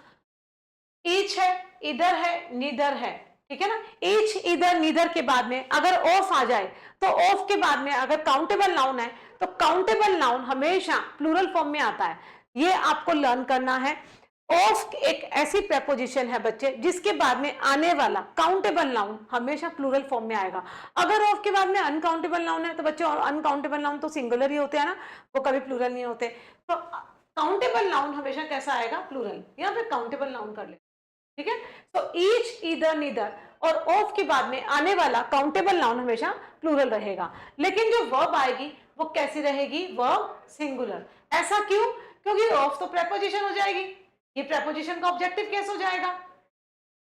ईच है, इधर है, नीदर है, ठीक है ना। ईच, इधर, नीदर के बाद में अगर ऑफ आ जाए, तो ऑफ के बाद में अगर काउंटेबल नाउन है, तो काउंटेबल नाउन हमेशा प्लूरल फॉर्म में आता है। ये आपको लर्न करना है। ऑफ एक ऐसी प्रेपोजिशन है बच्चे जिसके बाद में आने वाला काउंटेबल नाउन हमेशा प्लूरल फॉर्म में आएगा। अगर ऑफ के बाद में अनकाउंटेबल नाउन है तो बच्चे, और अनकाउंटेबल नाउन तो सिंगुलर ही होते हैं ना, वो कभी प्लूरल नहीं होते। तो काउंटेबल नाउन हमेशा कैसा आएगा? प्लूरल, या फिर काउंटेबल नाउन कर ले, ठीक है। तो ईच, ईदर, नीदर और ऑफ के बाद में आने वाला काउंटेबल नाउन हमेशा प्लूरल रहेगा। लेकिन जो वर्ब आएगी वो कैसी रहेगी? Verb singular. ऐसा क्यों? क्योंकि ऑफ तो प्रेपोजिशन हो जाएगी, ये प्रेपोजिशन का ऑब्जेक्टिव केस हो जाएगा,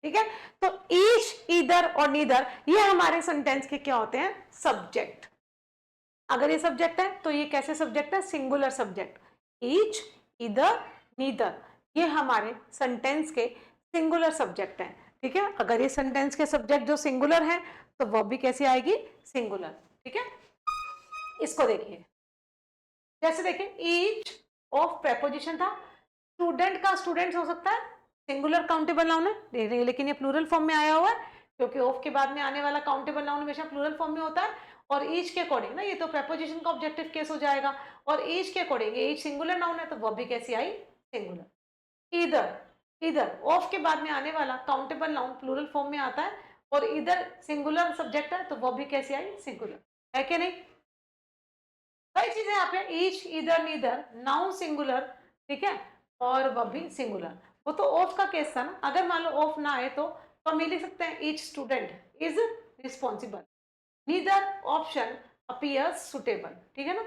ठीक है। तो ईच, ईदर और नीदर ये हमारे सेंटेंस के क्या होते हैं? सब्जेक्ट। अगर ये सब्जेक्ट है तो ये कैसे सब्जेक्ट है? Singular subject. Each, either, neither ये हमारे सेंटेंस के सिंगुलर सब्जेक्ट हैं, ठीक है। अगर ये सेंटेंस के सब्जेक्ट जो सिंगुलर है तो वर्ब भी कैसी आएगी? सिंगुलर, ठीक है। इसको देखिए, जैसे देखिए ईच ऑफ प्रेपोजिशन था, स्टूडेंट का स्टूडेंट्स हो सकता है, सिंगुलर काउंटेबल नाउन है, लेकिन ये प्लूरल फॉर्म में आया हुआ है क्योंकि ऑफ के बाद में आने वाला काउंटेबल नाउन हमेशा प्लूरल फॉर्म में होता है। और ईच के अकॉर्डिंग ना, ये तो प्रेपोजिशन का ऑब्जेक्टिव केस हो जाएगा, और ईच के अकॉर्डिंग ये ईच सिंगुलर नाउन है तो वो भी कैसी आई? सिंगुलर। इधर, इधर ऑफ के बाद में आने वाला काउंटेबल नाउन प्लूरल फॉर्म में आता है, और इधर सिंगुलर सब्जेक्ट है तो वो भी कैसी आई? सिंगुलर, है कि नहीं? कई चीजें यहाँ पे ईच, इधर, नीदर, नाउन सिंगुलर, ठीक है, और वह भी सिंगुलर। वो तो ऑफ का केस था ना, अगर मान लो ऑफ ना आए तो हम ये लिख सकते हैं each student is responsible, neither option appears suitable, ठीक है ना।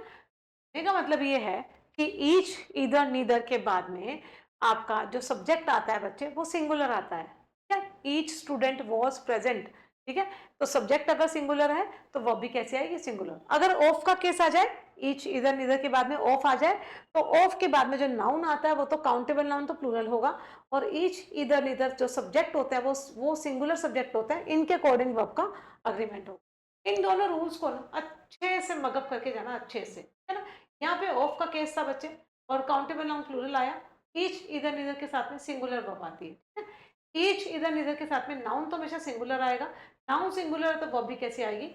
इसका मतलब ये है कि ईच, इधर, नीदर के बाद में आपका जो सब्जेक्ट आता है बच्चे वो सिंगुलर आता है, ठीक है। ईच स्टूडेंट वॉज प्रेजेंट, ठीक है। तो सब्जेक्ट अगर सिंगुलर है तो वह भी कैसे आएगी? सिंगुलर। अगर ऑफ का केस आ जाए, ईच, इधर, नीदर के बाद में ऑफ आ जाए, तो ऑफ के बाद में जो नाउन आता है वो तो काउंटेबल नाउन तो प्लूरल होगा, और ईच, इधर, नीदर जो सब्जेक्ट होता है वो सिंगुलर सब्जेक्ट होता है, इनके अकॉर्डिंग वर्ब का अग्रीमेंट होगा। इन दोनों रूल्स को ना अच्छे से मगअप करके जाना, अच्छे से, है ना। यहाँ पे ऑफ का केस था बच्चे, और काउंटेबल नाउन प्लूरल आया, ईच, इधर, नीदर के साथ में सिंगुलर वर्ब आती है, ठीक है। ईच, इधर, नीदर के साथ में नाउन तो हमेशा सिंगुलर आएगा, नाउन सिंगुलर है तो वर्ब भी कैसे आएगी?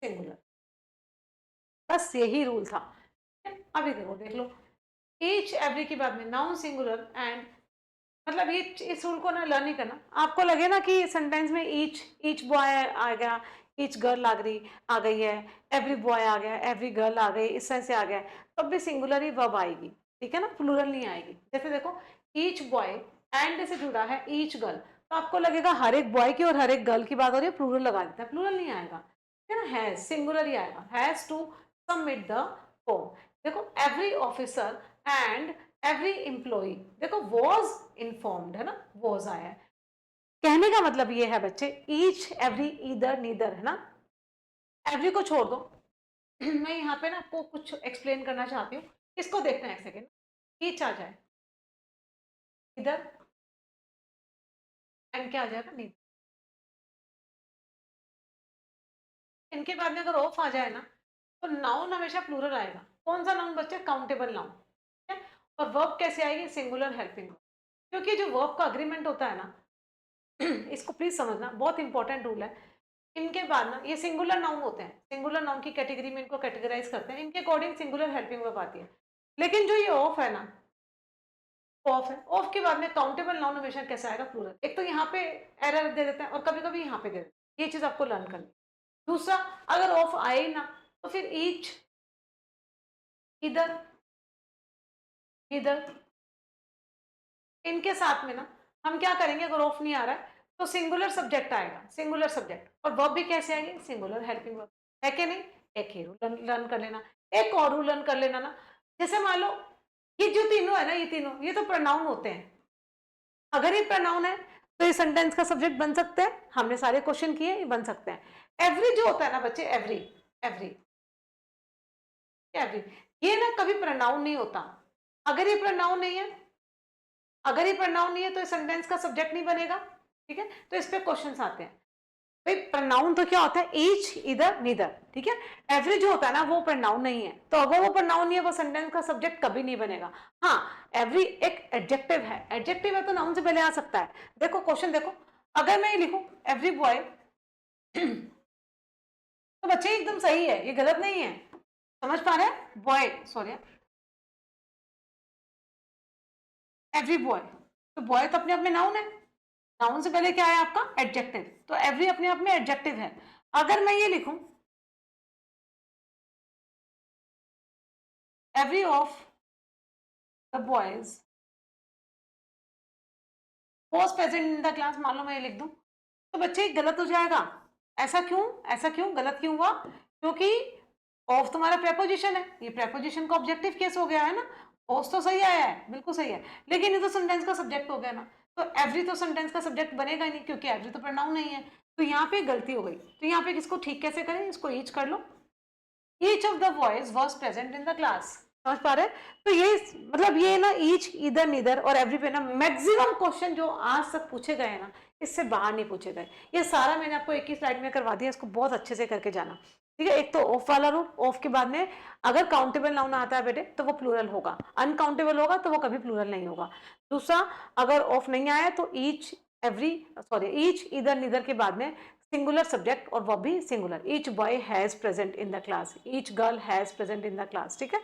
सिंगुलर। बस यही रूल था। अभी देखो, देख लो, ईच, एवरी के बाद में नाउन सिंगुलर एंड, मतलब ये इस रूल को ना लर्न नहीं करना। आपको लगे ना कि सेंटेंस में ईच बॉय आ गया, ईच गर्ल आ गई है, एवरी बॉय आ गया, एवरी गर्ल आ गई, इस तरह से आ गया, तब भी सिंगुलर ही वर्ब आएगी, ठीक है ना, प्लूरल नहीं आएगी। जैसे देखो ईच बॉय एंड से जुड़ा है ईच गर्ल, तो आपको लगेगा हर एक बॉय की और हर एक गर्ल की बात हो रही है, प्लूरल लगा देता है, प्लूरल नहीं आएगा, ठीक है ना। हैज सिंगुलर ही आएगा, has to submit the form. देखो every officer and every employee, देखो वॉज इन्फॉर्म्ड, है ना, वॉज आया है। कहने का मतलब ये है बच्चे, ईच, एवरी, ईदर, नीदर, है ना। एवरी को छोड़ दो मैं यहाँ पे ना आपको कुछ एक्सप्लेन करना चाहती हूँ, इसको देखना है एक सेकेंड। ईच आ जाए इधर, एंड क्या आ जाएगा? नीदर। इनके बाद में अगर ऑफ आ जाए ना तो नाउन हमेशा प्लूरल आएगा। कौन सा नाउन बच्चे? काउंटेबल नाउन, ठीक है। और वर्ब कैसे आएगी? Singular helping verb. क्योंकि जो वर्ब का अग्रीमेंट होता है ना इसको प्लीज समझना, बहुत इंपॉर्टेंट रूल है। इनके बाद ना ये सिंगुलर नाउन होते हैं, सिंगुलर नाउन की कैटेगरी में इनको कैटेगराइज करते हैं, इनके अकॉर्डिंग सिंगुलर हेल्पिंग वर्ब आती है। लेकिन जो ये ऑफ है ना, ऑफ है, ऑफ के बाद में काउंटेबल नाउन हमेशा कैसा आएगा? प्लूरल। एक तो यहाँ पे एरर दे देते हैं और कभी कभी यहाँ पे दे देते हैं, ये चीज आपको लर्न करनी। दूसरा, अगर ऑफ आए ही ना तो फिर ईच, इधर, इधर, इनके साथ में ना हम क्या करेंगे? अगर ऑफ नहीं आ रहा है तो सिंगुलर सब्जेक्ट आएगा, सिंगुलर सब्जेक्ट, और वर्ब भी कैसे आएंगे? सिंगुलर हेल्पिंग वर्ब, है कि नहीं? एक ही रूल लर्न कर लेना, एक और रूल लर्न कर लेना ना। जैसे मान लो ये जो तीनों है ना, ये तीनों, ये तो प्रोनाउन होते हैं। अगर ये प्रोनाउन है तो ये सेंटेंस का सब्जेक्ट बन सकते हैं, हमने सारे क्वेश्चन किए, ये बन सकते हैं। एवरी जो होता है ना बच्चे, एवरी, एवरी, एवरी, ये ना कभी प्रोनाउन नहीं होता। अगर ये प्रोनाउन नहीं है, अगर ये प्रोनाउन नहीं है तो सेंटेंस का सब्जेक्ट नहीं बनेगा, ठीक है। तो इस पे क्वेश्चंस आते हैं भाई, प्रोनाउन तो क्या होता है? ईच, इधर, नीदर, ठीक है। एवरी जो होता है ना वो प्रोनाउन नहीं है, तो अगर वो प्रोनाउन नहीं है वो सेंटेंस का सब्जेक्ट कभी नहीं बनेगा। हाँ, एवरी एक एडजेक्टिव है, एडजेक्टिव है तो नाउन से पहले आ सकता है। देखो क्वेश्चन देखो, अगर मैं ये लिखूं एवरी बॉय तो बच्चे एकदम सही है, ये गलत नहीं है, समझ पा रहे हैं? बॉय, सॉरी, एवरी बॉय, तो बॉय तो अपने आप में नाउन है, नाउन से पहले क्या है आपका एडजेक्टिव, तो एवरी अपने आप में एडजेक्टिव है। अगर मैं ये लिखूं every of the boys was present in the class, मान लो मैं ये लिख दूं, तो बच्चे गलत हो जाएगा। ऐसा क्यों, ऐसा क्यों गलत क्यों हुआ? क्योंकि ऑफ तुम्हारा प्रेपोजिशन है, ये प्रेपोजिशन का ऑब्जेक्टिव केस हो गया है ना। ऑफ तो सही आया है, बिल्कुल सही है, लेकिन ये तो सेंटेंस का सब्जेक्ट हो गया ना, तो एवरी तो सेंटेंस का सब्जेक्ट बनेगा ही नहीं, क्योंकि एवरी तो प्रोनाउन नहीं है। तो यहाँ पे गलती हो गई, तो यहाँ पे इसको ठीक कैसे करें, इसको ईच कर लो, each of the boys was present in the class. समझ पा रहे हैं? तो ये मतलब ये ना ईच, इधर, नीदर और एवरी पे ना मैक्सिमम क्वेश्चन जो आज तक पूछे गए ना, इससे बाहर नहीं पूछे गए। ये सारा मैंने आपको एक ही स्लाइड में करवा दिया, इसको बहुत अच्छे से करके जाना। ठीक है, एक तो ऑफ वाला रूल, ऑफ के बाद में अगर काउंटेबल नाउन आता है बेटे तो वो प्लूरल होगा, अनकाउंटेबल होगा तो वो कभी प्लूरल नहीं होगा। दूसरा, अगर ऑफ नहीं आया तो ईच, एवरी, सॉरी ईच, इधर, नीदर के बाद में सिंगुलर सब्जेक्ट और वो भी singular, each boy has present in the class, each girl has present in the class. ठीक है,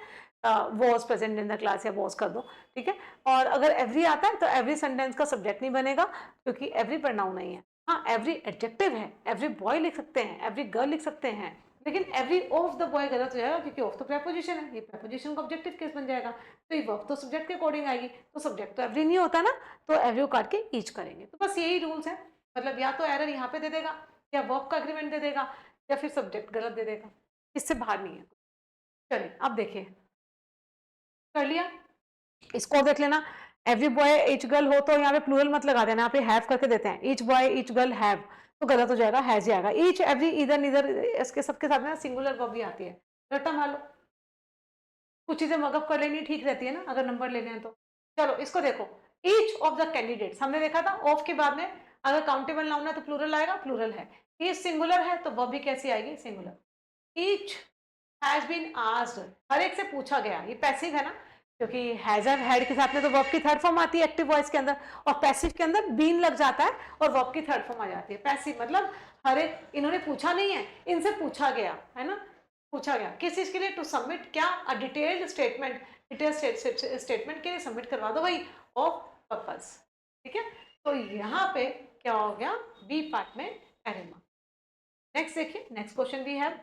was present in the class या वॉज कर दो। ठीक है, और अगर एवरी आता है तो एवरी सेंटेंस का सब्जेक्ट नहीं बनेगा, क्योंकि एवरी प्रोनाउन नहीं है। हाँ, एवरी एडजेक्टिव है, एवरी बॉय लिख सकते हैं, एवरी गर्ल लिख सकते हैं, लेकिन एवरी ऑफ द बॉय गलत हो जाएगा, क्योंकि ऑफ तो प्रेपोजिशन है, ये प्रेपोजिशन का ऑब्जेक्टिव केस बन जाएगा, तो ये वर्ब तो सब्जेक्ट के अकॉर्डिंग आएगी, तो सब्जेक्ट तो एवरी नहीं होता ना, तो एवरी को काट के ईच करेंगे। तो बस यही रूल्स है, मतलब या तो एरर यहाँ पे दे देगा, या वर्ब का एग्रीमेंट दे देगा, या फिर सब्जेक्ट गलत दे देगा, इससे बाहर नहीं है। चलिए अब देखिए, कर लिया, इसको देख लेना। एवरी बॉय ईच गर्ल हो तो यहाँ पे प्लूरल मत लगा देना, यहाँ पे हैव करके देते हैं, each boy each girl have, तो गलत हो जाएगा, हैज ही आएगा। ईच, एवरी, इधर, नीदर, इसके सबके साथ में सिंगुलर वर्ब भी आती है, रट्टा मार लो। कुछ चीजें मगअप कर लेनी ठीक रहती है ना, अगर नंबर लेने हैं तो। चलो इसको देखो, ईच ऑफ द कैंडिडेट्स हमने देखा था, ऑफ के बाद में अगर काउंटेबल नाउन है तो प्लूरल आएगा, प्लूरल है। ईच सिंगुलर है तो वर्ब भी कैसी आएगी, singular. Each has been asked, हर एक से पूछा गया, ये पैसिव है ना, क्योंकि हैजर हेड के साथ में तो वर्ब की थर्ड फॉर्म आती है एक्टिव वॉइस के अंदर, और पैसिव के अंदर बीन लग जाता है और वर्ब की थर्ड फॉर्म आ जाती है। पैसिव मतलब हर एक, इन्होंने पूछा नहीं है, इनसे पूछा गया है ना, पूछा गया किस चीज के लिए, टू सबमिट क्या, a detailed statement, detail statement के लिए सबमिट करवा दो भाई, ऑफ पर्पस। ठीक है, तो यहाँ पे क्या हो गया, बी पार्ट में एरेमा। नेक्स्ट देखिए, नेक्स्ट क्वेश्चन भी है,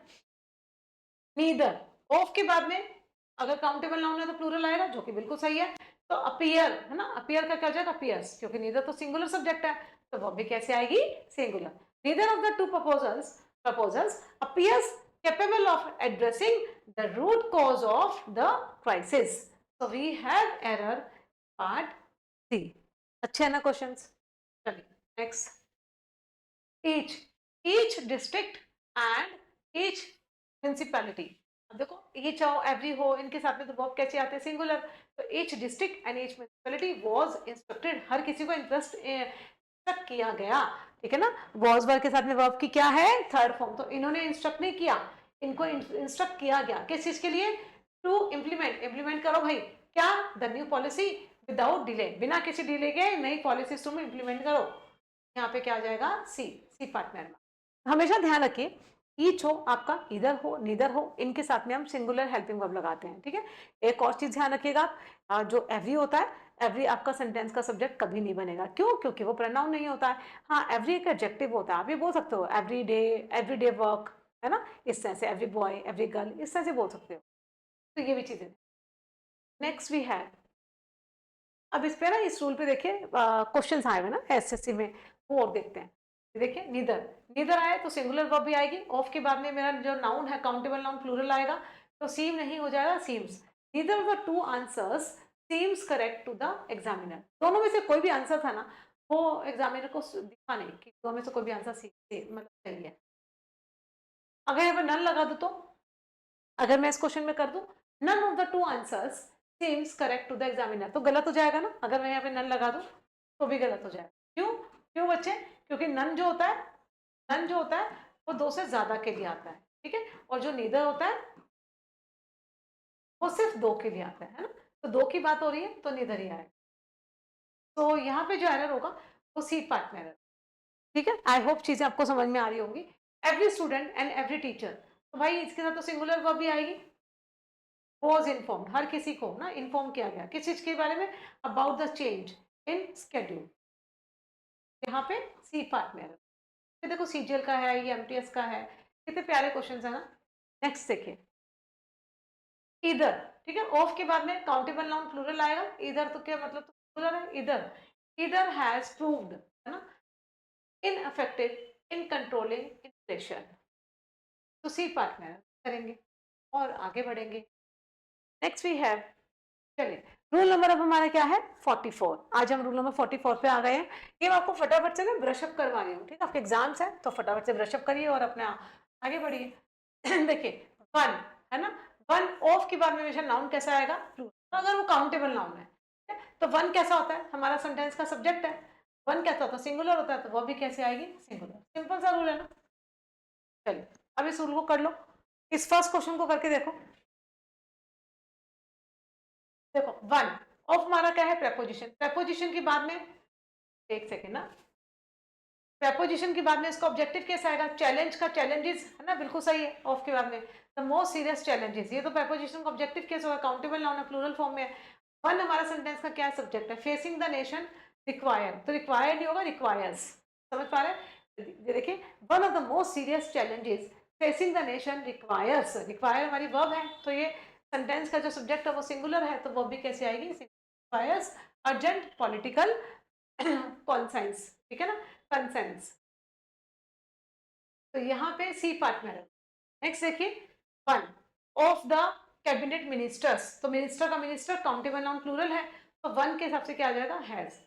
नीदर, ऑफ के बाद में अगर काउंटेबल नाउन है तो प्लूरल आएगा, जो कि बिल्कुल सही है। तो अपीयर है ना, अपीयर का क्या हो जाएगा, अपीयर्स, क्योंकि नीदर तो सिंगुलर सब्जेक्ट है, तो वो भी कैसे आएगी, singular. Neither of the to proposals appears capable of addressing the root cause of the crisis. So we have error part C. अच्छे है ना क्वेश्चंस? चलिए next, each district and each municipality, अब देखो ईच हो, एवरी हो, इनके साथ में तो वर्ब कैसे आते हैं, सिंगुलर। तो each district and each municipality was instructed, हर किसी को इंस्ट्रक्ट किया गया। ठीक है ना, वॉज वर्ब के साथ में वर्ब की क्या है, थर्ड फॉर्म, तो इन्होंने इंस्ट्रक्ट नहीं किया, इनको इंस्ट्रक्ट किया गया, किस चीज के लिए, टू इम्प्लीमेंट, इम्प्लीमेंट करो भाई क्या, the new policy without delay, बिना किसी डिले के नई पॉलिसी तुम इम्प्लीमेंट करो। यहाँ पे क्या आ जाएगा, सी, सी पार्टनर। हमेशा ध्यान रखिए, ईच हो आपका, इधर हो, नीदर हो, इनके साथ में हम सिंगुलर हेल्पिंग वर्ब लगाते हैं। ठीक है, एक और चीज ध्यान रखिएगा आप, जो एवरी होता है, एवरी आपका सेंटेंस का सब्जेक्ट कभी नहीं बनेगा, क्यों, क्योंकि वो प्रोनाउन नहीं होता है। हाँ, एवरी एक एडजेक्टिव होता है, आप ये बोल सकते हो एवरी डे वर्क, है ना, इस तरह से, एवरी बॉय, एवरी गर्ल, इस तरह से बोल सकते हो। तो ये भी चीजें। नेक्स्ट वी है, अब इस पे ना, इस रूल पे देखिए क्वेश्चन आए हुए ना एसएससी में, वो और देखते हैं। देखिए नीदर, नीदर आए तो सिंगुलर वर्ब भी आएगी, ऑफ के बाद में मेरा जो नाउन है काउंटेबल नाउन प्लूरल आएगा, तो सीम नहीं हो जाएगा, seems. Neither of the two answers seems correct to the examiner, दोनों में से कोई भी आंसर था ना, वो एग्जामिनर को दिखा नहीं कि दोनों में से कोई भी आंसर मतलब सही है। अगर यहाँ पर नन लगा दो, तो अगर मैं इस क्वेश्चन में कर दूं none of the two answers seems correct to the examiner, तो गलत हो जाएगा ना, अगर मैं यहाँ पे नन लगा दूं तो भी गलत हो जाएगा। क्यों, क्यों बच्चे, क्योंकि नन जो होता है, नन जो होता है वो दो से ज्यादा के लिए आता है। ठीक है, और जो नीदर होता है वो सिर्फ दो के लिए आता है ना, तो दो की बात हो रही है तो नीदर ही आएगा। तो यहाँ पे जो एरर होगा वो सी पार्ट में एरर। ठीक है, आई होप चीजें आपको समझ में आ रही होंगी। Every student and every teacher, तो भाई इसके साथ तो सिंगुलर वर्ब भी आएगी, वॉज इन्फॉर्म्ड, हर किसी को ना इन्फॉर्म किया गया किस चीज के बारे में, about the change in schedule. यहाँ पे सी पार्ट में है। देखो सीजीएल का है, ये एमटीएस का है, कितने प्यारे क्वेश्चन है ना। नेक्स्ट देखिए, इधर, ठीक है, ऑफ के बाद में काउंटेबल नाउन प्लूरल आएगा, इधर तो क्या मतलब, तो प्लूरल है इधर, इधर हैज प्रूव्ड, है ना, इनअफेक्टिव इन कंट्रोलिंग इन्फ्लेशन। तो सी पार्ट में करेंगे और आगे बढ़ेंगे। नेक्स्ट वी हैव, चलिए रूल नंबर अब हमारा क्या है 44। आज हम रूल नंबर 44 पे आ गए हैं। ये मैं आपको फटाफट से ना ब्रशअप करवा रही हूँ, ठीक है, आपके एग्जाम्स है तो फटाफट से ब्रशअप करिए और अपना आगे बढ़िए। देखिए वन, है ना, वन ऑफ के बाद में हमेशा नाउन कैसा आएगा, प्लूरल, अगर वो काउंटेबल नाउन है, तो वन कैसा होता है, हमारा सेंटेंस का सब्जेक्ट है, वन कैसा होता है, सिंगुलर होता है, तो वो भी कैसे आएगी, सिंगुलर। सिंपल सा रूल है ना। चलिए अब इस रूल को कर लो, इस फर्स्ट क्वेश्चन को करके देखो। देखो वन ऑफ हमारा क्या है, प्रेपोजिशन, प्रेपोजिशन के बाद में, एक सेकेंड ना, प्रेपोजिशन के बाद में इसका ऑब्जेक्टिव कैसा आएगा, चैलेंज का, चैलेंजेस, है ना, बिल्कुल सही है, ऑफ के बाद में द मोस्ट सीरियस चैलेंजेस, ये तो प्रेपोजिशन का ऑब्जेक्टिव कैसे होगा, काउंटेबल नाउन है, प्लूरल फॉर्म में है। वन हमारा सेंटेंस का क्या सब्जेक्ट है, फेसिंग द नेशन, रिक्वायर, तो रिक्वायर नहीं होगा, रिक्वायर्स, समझ पा रहे हैं। देखिए one of the most serious challenges facing the nation requires, require हमारी वर्ब है, तो ये सेंटेंस का जो सब्जेक्ट है वो सिंगुलर है, तो वो भी कैसे आएगी, रिक्वायर्स अर्जेंट पॉलिटिकल कॉन्सेंस, ठीक है ना, कंसेंस। तो यहाँ पे सी पार्ट में रहा। नेक्स्ट देखिए, one of the cabinet ministers, तो मिनिस्टर का मिनिस्टर काउंटेबल नाउन प्लूरल है, तो वन के हिसाब से क्या आ जाएगा, has.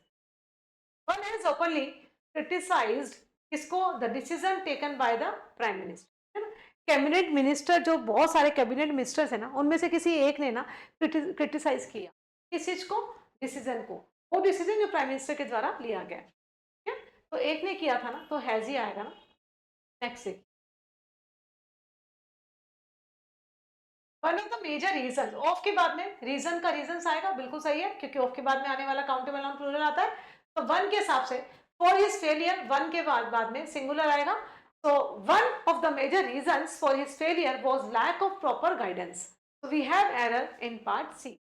One has openly criticised किसको, the decision taken by the prime minister, है ना। कैबिनेट मिनिस्टर, जो बहुत सारे कैबिनेट मिनिस्टर्स है ना, उनमें से किसी एक ने ना क्रिटिसाइज किया किस चीज को, डिसीजन को, वो डिसीजन जो प्राइम मिनिस्टर के द्वारा लिया गया, ठीक है, तो एक ने किया था ना, तो हैज ही आएगा ना। Next, one of the major reason, of के बाद में रीजन का रीजन आएगा, बिल्कुल सही है, क्योंकि ऑफ के बाद में आने वाला काउंटेबल नाउन प्लूरल आता है, तो वन के हिसाब से फॉर हिज फेलियर, वन के बाद में सिंगुलर आएगा, तो one of the major reasons for his failure was lack of proper guidance, so we have error in part C।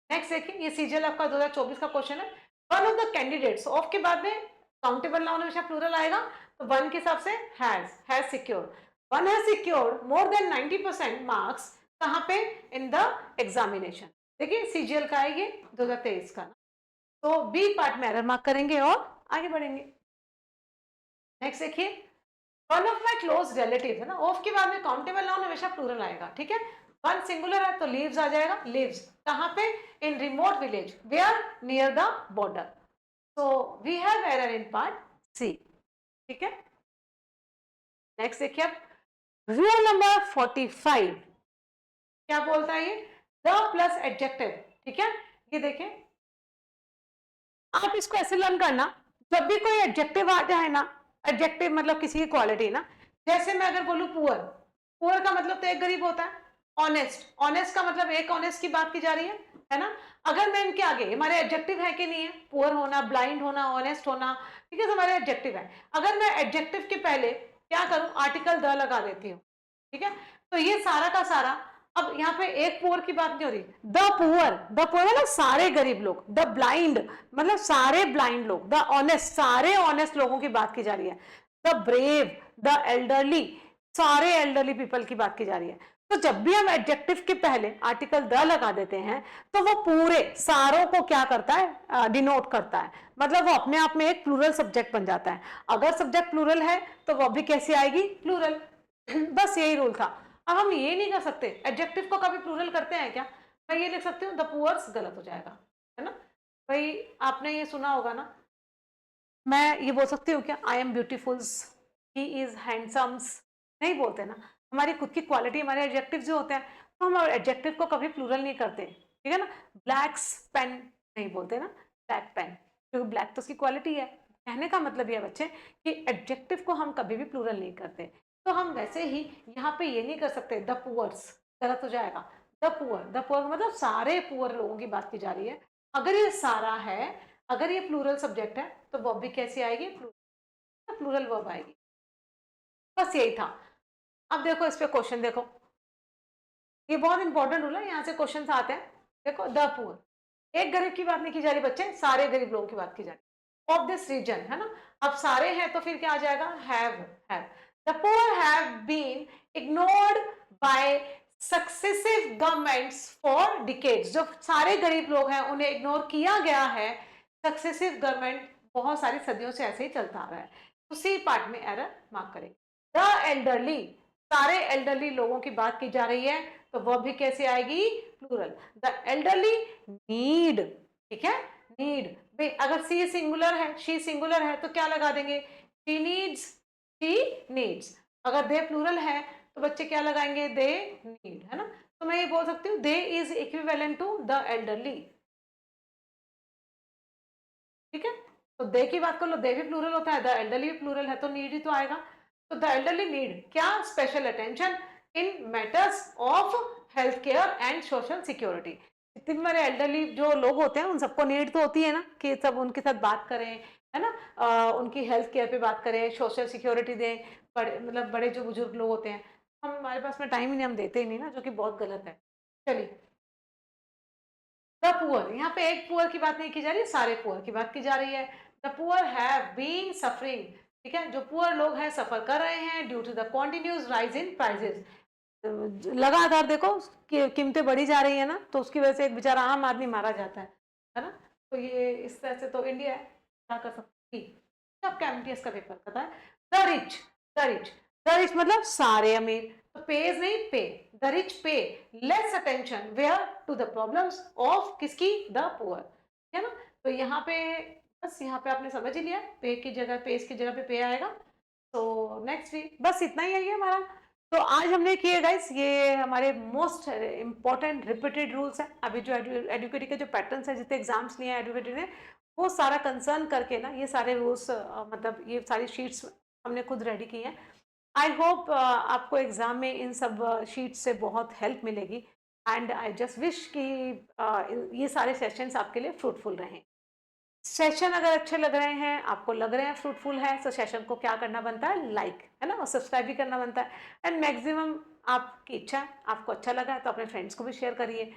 Next देखिए, ये सीजीएल आपका 2024 का क्वेश्चन है, one of the candidates, of के बाद में काउंटेबल नाउन हमेशा प्लूरल आएगा, तो वन के हिसाब से has secured, one has secured more than 90% marks, कहाँ पे, इन द एग्जामिनेशन। देखिए सीजीएल का है ये 2023 का ना, तो बी पार्ट में एरर मार्क करेंगे और आगे बढ़ेंगे। नेक्स्ट देखिए, one of my close relative, है ना, ऑफ के बाद में काउंटेबल नाउन हमेशा प्लूरल आएगा, ठीक है, वन सिंगुलर है तो लीव्स आ जाएगा, लीव्स कहाँ पे, in remote village, where, near the border, so we have error in part C, ठीक है। नेक्स्ट देखिए अब रूल नंबर 45 क्या बोलता है, ये द प्लस एडजेक्टिव, ठीक है, ये देखें, आप इसको ऐसे लर्न करना, जब भी कोई एडजेक्टिव आ जाए ना, एडजेक्टिव मतलब किसी की क्वालिटी ना, जैसे मैं अगर बोलूं पुअर, पुअर का मतलब तो एक गरीब होता है, ऑनेस्ट, ऑनेस्ट का मतलब एक ऑनेस्ट की बात की जा रही है ना, अगर मैं इनके आगे, हमारे एडजेक्टिव है कि नहीं है, पुअर होना, ब्लाइंड होना, ऑनेस्ट होना, ठीक है, तो हमारे एडजेक्टिव है, अगर मैं एडजेक्टिव के पहले क्या करूं, आर्टिकल द लगा देती हूँ, ठीक है, तो ये सारा का सारा, अब यहाँ पे एक पुअर की बात नहीं हो रही, द पुअर मतलब सारे गरीब लोग, द ब्लाइंड मतलब सारे ब्लाइंड लोग, द ऑनेस्ट सारे ऑनेस्ट लोगों की बात की जा रही है, द ब्रेव, द एल्डरली सारे एल्डरली पीपल की बात की जा रही है, तो जब भी हम एडजेक्टिव के पहले आर्टिकल द लगा देते हैं, तो वो पूरे सारों को क्या करता है, डिनोट करता है, मतलब वो अपने आप में एक प्लूरल सब्जेक्ट बन जाता है, अगर सब्जेक्ट प्लूरल है तो वो भी कैसे आएगी, प्लूरल। बस यही रूल था। अब हम ये नहीं कर सकते, एडजेक्टिव को कभी प्लूरल करते हैं क्या, मैं ये लिख सकती हूँ द पुअर्स, गलत हो जाएगा, है ना, भाई आपने ये सुना होगा ना, मैं ये बोल सकती हूँ क्या, I am beautifuls, he is handsomes, नहीं बोलते ना, हमारी खुद की क्वालिटी, हमारे एडजेक्टिव जो होते हैं, तो हम एडजेक्टिव को कभी प्लूरल नहीं करते, ठीक है ना, ब्लैक्स पेन नहीं बोलते ना, ब्लैक पेन, क्योंकि ब्लैक तो उसकी क्वालिटी है, कहने का मतलब यह बच्चे कि एडजेक्टिव को हम कभी भी प्लूरल नहीं करते, तो हम वैसे ही यहाँ पे ये नहीं कर सकते द पुअर्स, गलत हो जाएगा, द पुअर मतलब सारे पुअर लोगों की बात की जा रही है, अगर ये सारा है, अगर ये प्लूरल सब्जेक्ट है, तो वर्ब भी कैसी आएगी, प्लूरल वर्ब आएगी, बस यही था। अब देखो इस पे क्वेश्चन देखो, ये बहुत इंपॉर्टेंट रूल है, यहाँ से क्वेश्चन आते हैं। देखो द पुअर, एक गरीब की बात नहीं की जा रही बच्चे, सारे गरीब लोगों की बात की जा रही ऑफ दिस रीजन, है ना। अब सारे हैं तो फिर क्या आ जाएगा, have. The poor have been ignored by successive governments for decades, जो सारे गरीब लोग हैं उन्हें इग्नोर किया गया है, सक्सेसिव गवर्नमेंट बहुत सारी सदियों से ऐसे ही चलता आ रहा है। उसी पार्ट में एरर मार्क करेंगे। द एल्डरली, सारे एल्डरली लोगों की बात की जा रही है, तो वह भी कैसे आएगी, प्लूरल। द एल्डरली नीड, ठीक है, नीड। अगर सी सिंगुलर है, शी सिंगुलर है, तो क्या लगा देंगे, शी नीड्स, शी नीड्स। अगर दे प्लूरल है तो बच्चे क्या लगाएंगे, दे नीड, है ना। तो मैं ये बोल सकती हूँ they is equivalent to the elderly, ठीक है। तो दे की बात कर लो, दे भी प्लूरल होता है, द एल्डरली भी प्लूरल है, तो नीड ही तो आएगा। तो द एल्डरली नीड क्या, special attention in matters of health care and social security. जितने भी हमारे एल्डरली जो लोग होते हैं उन सबको नीड तो होती है ना, कि सब उनके साथ बात करें, है ना, उनकी हेल्थ केयर पे बात करें, सोशल सिक्योरिटी दें। बड़े मतलब बड़े जो बुजुर्ग लोग होते हैं, हमारे पास में टाइम ही नहीं, हम देते ही नहीं ना, जो कि बहुत गलत है। चलिए, द पुअर, यहाँ पे एक पुअर की बात नहीं की जा रही है, सारे पुअर की बात की जा रही है। The poor have been suffering, ठीक है, जो पुअर लोग हैं सफर कर रहे हैं due to the continuous rise in prices. लगातार देखो कीमतें बढ़ी जा रही है ना, तो उसकी वजह से एक बेचारा आम आदमी मारा जाता है ना। तो ये इस तरह से तो इंडिया है, क्या कर सकती, आपका एमटीएस का पेपर पता है। The rich, the rich, the rich मतलब सारे अमीर, तो पेज नहीं पे, the rich pay less attention where to the problems of किसकी, द पुअर, है ना। तो यहाँ पे बस, यहाँ पे आपने समझ ही लिया, पे की जगह, पेज की जगह पे पे आएगा। तो नेक्स्ट वीक बस इतना ही है हमारा। तो आज हमने किए गाइस, ये हमारे मोस्ट इंपॉर्टेंट रिपीटेड रूल्स हैं। अभी जो एडुकेटी के जो पैटर्न्स है, जितने एग्जाम्स लिए हैं एडुकेटी ने, वो सारा कंसर्न करके ना ये सारे रूल्स, मतलब ये सारी शीट्स हमने खुद रेडी की हैं। आई होप आपको एग्जाम में इन सब शीट्स से बहुत हेल्प मिलेगी, एंड आई जस्ट विश कि ये सारे सेशंस आपके लिए फ्रूटफुल रहें। सेशन अगर अच्छे लग रहे हैं, आपको लग रहे हैं फ्रूटफुल है, तो सेशन को क्या करना बनता है, लाइक, है ना, और सब्सक्राइब भी करना बनता है। एंड मैक्सिमम आपकी इच्छा, आपको अच्छा लगा है तो अपने फ्रेंड्स को भी शेयर करिए।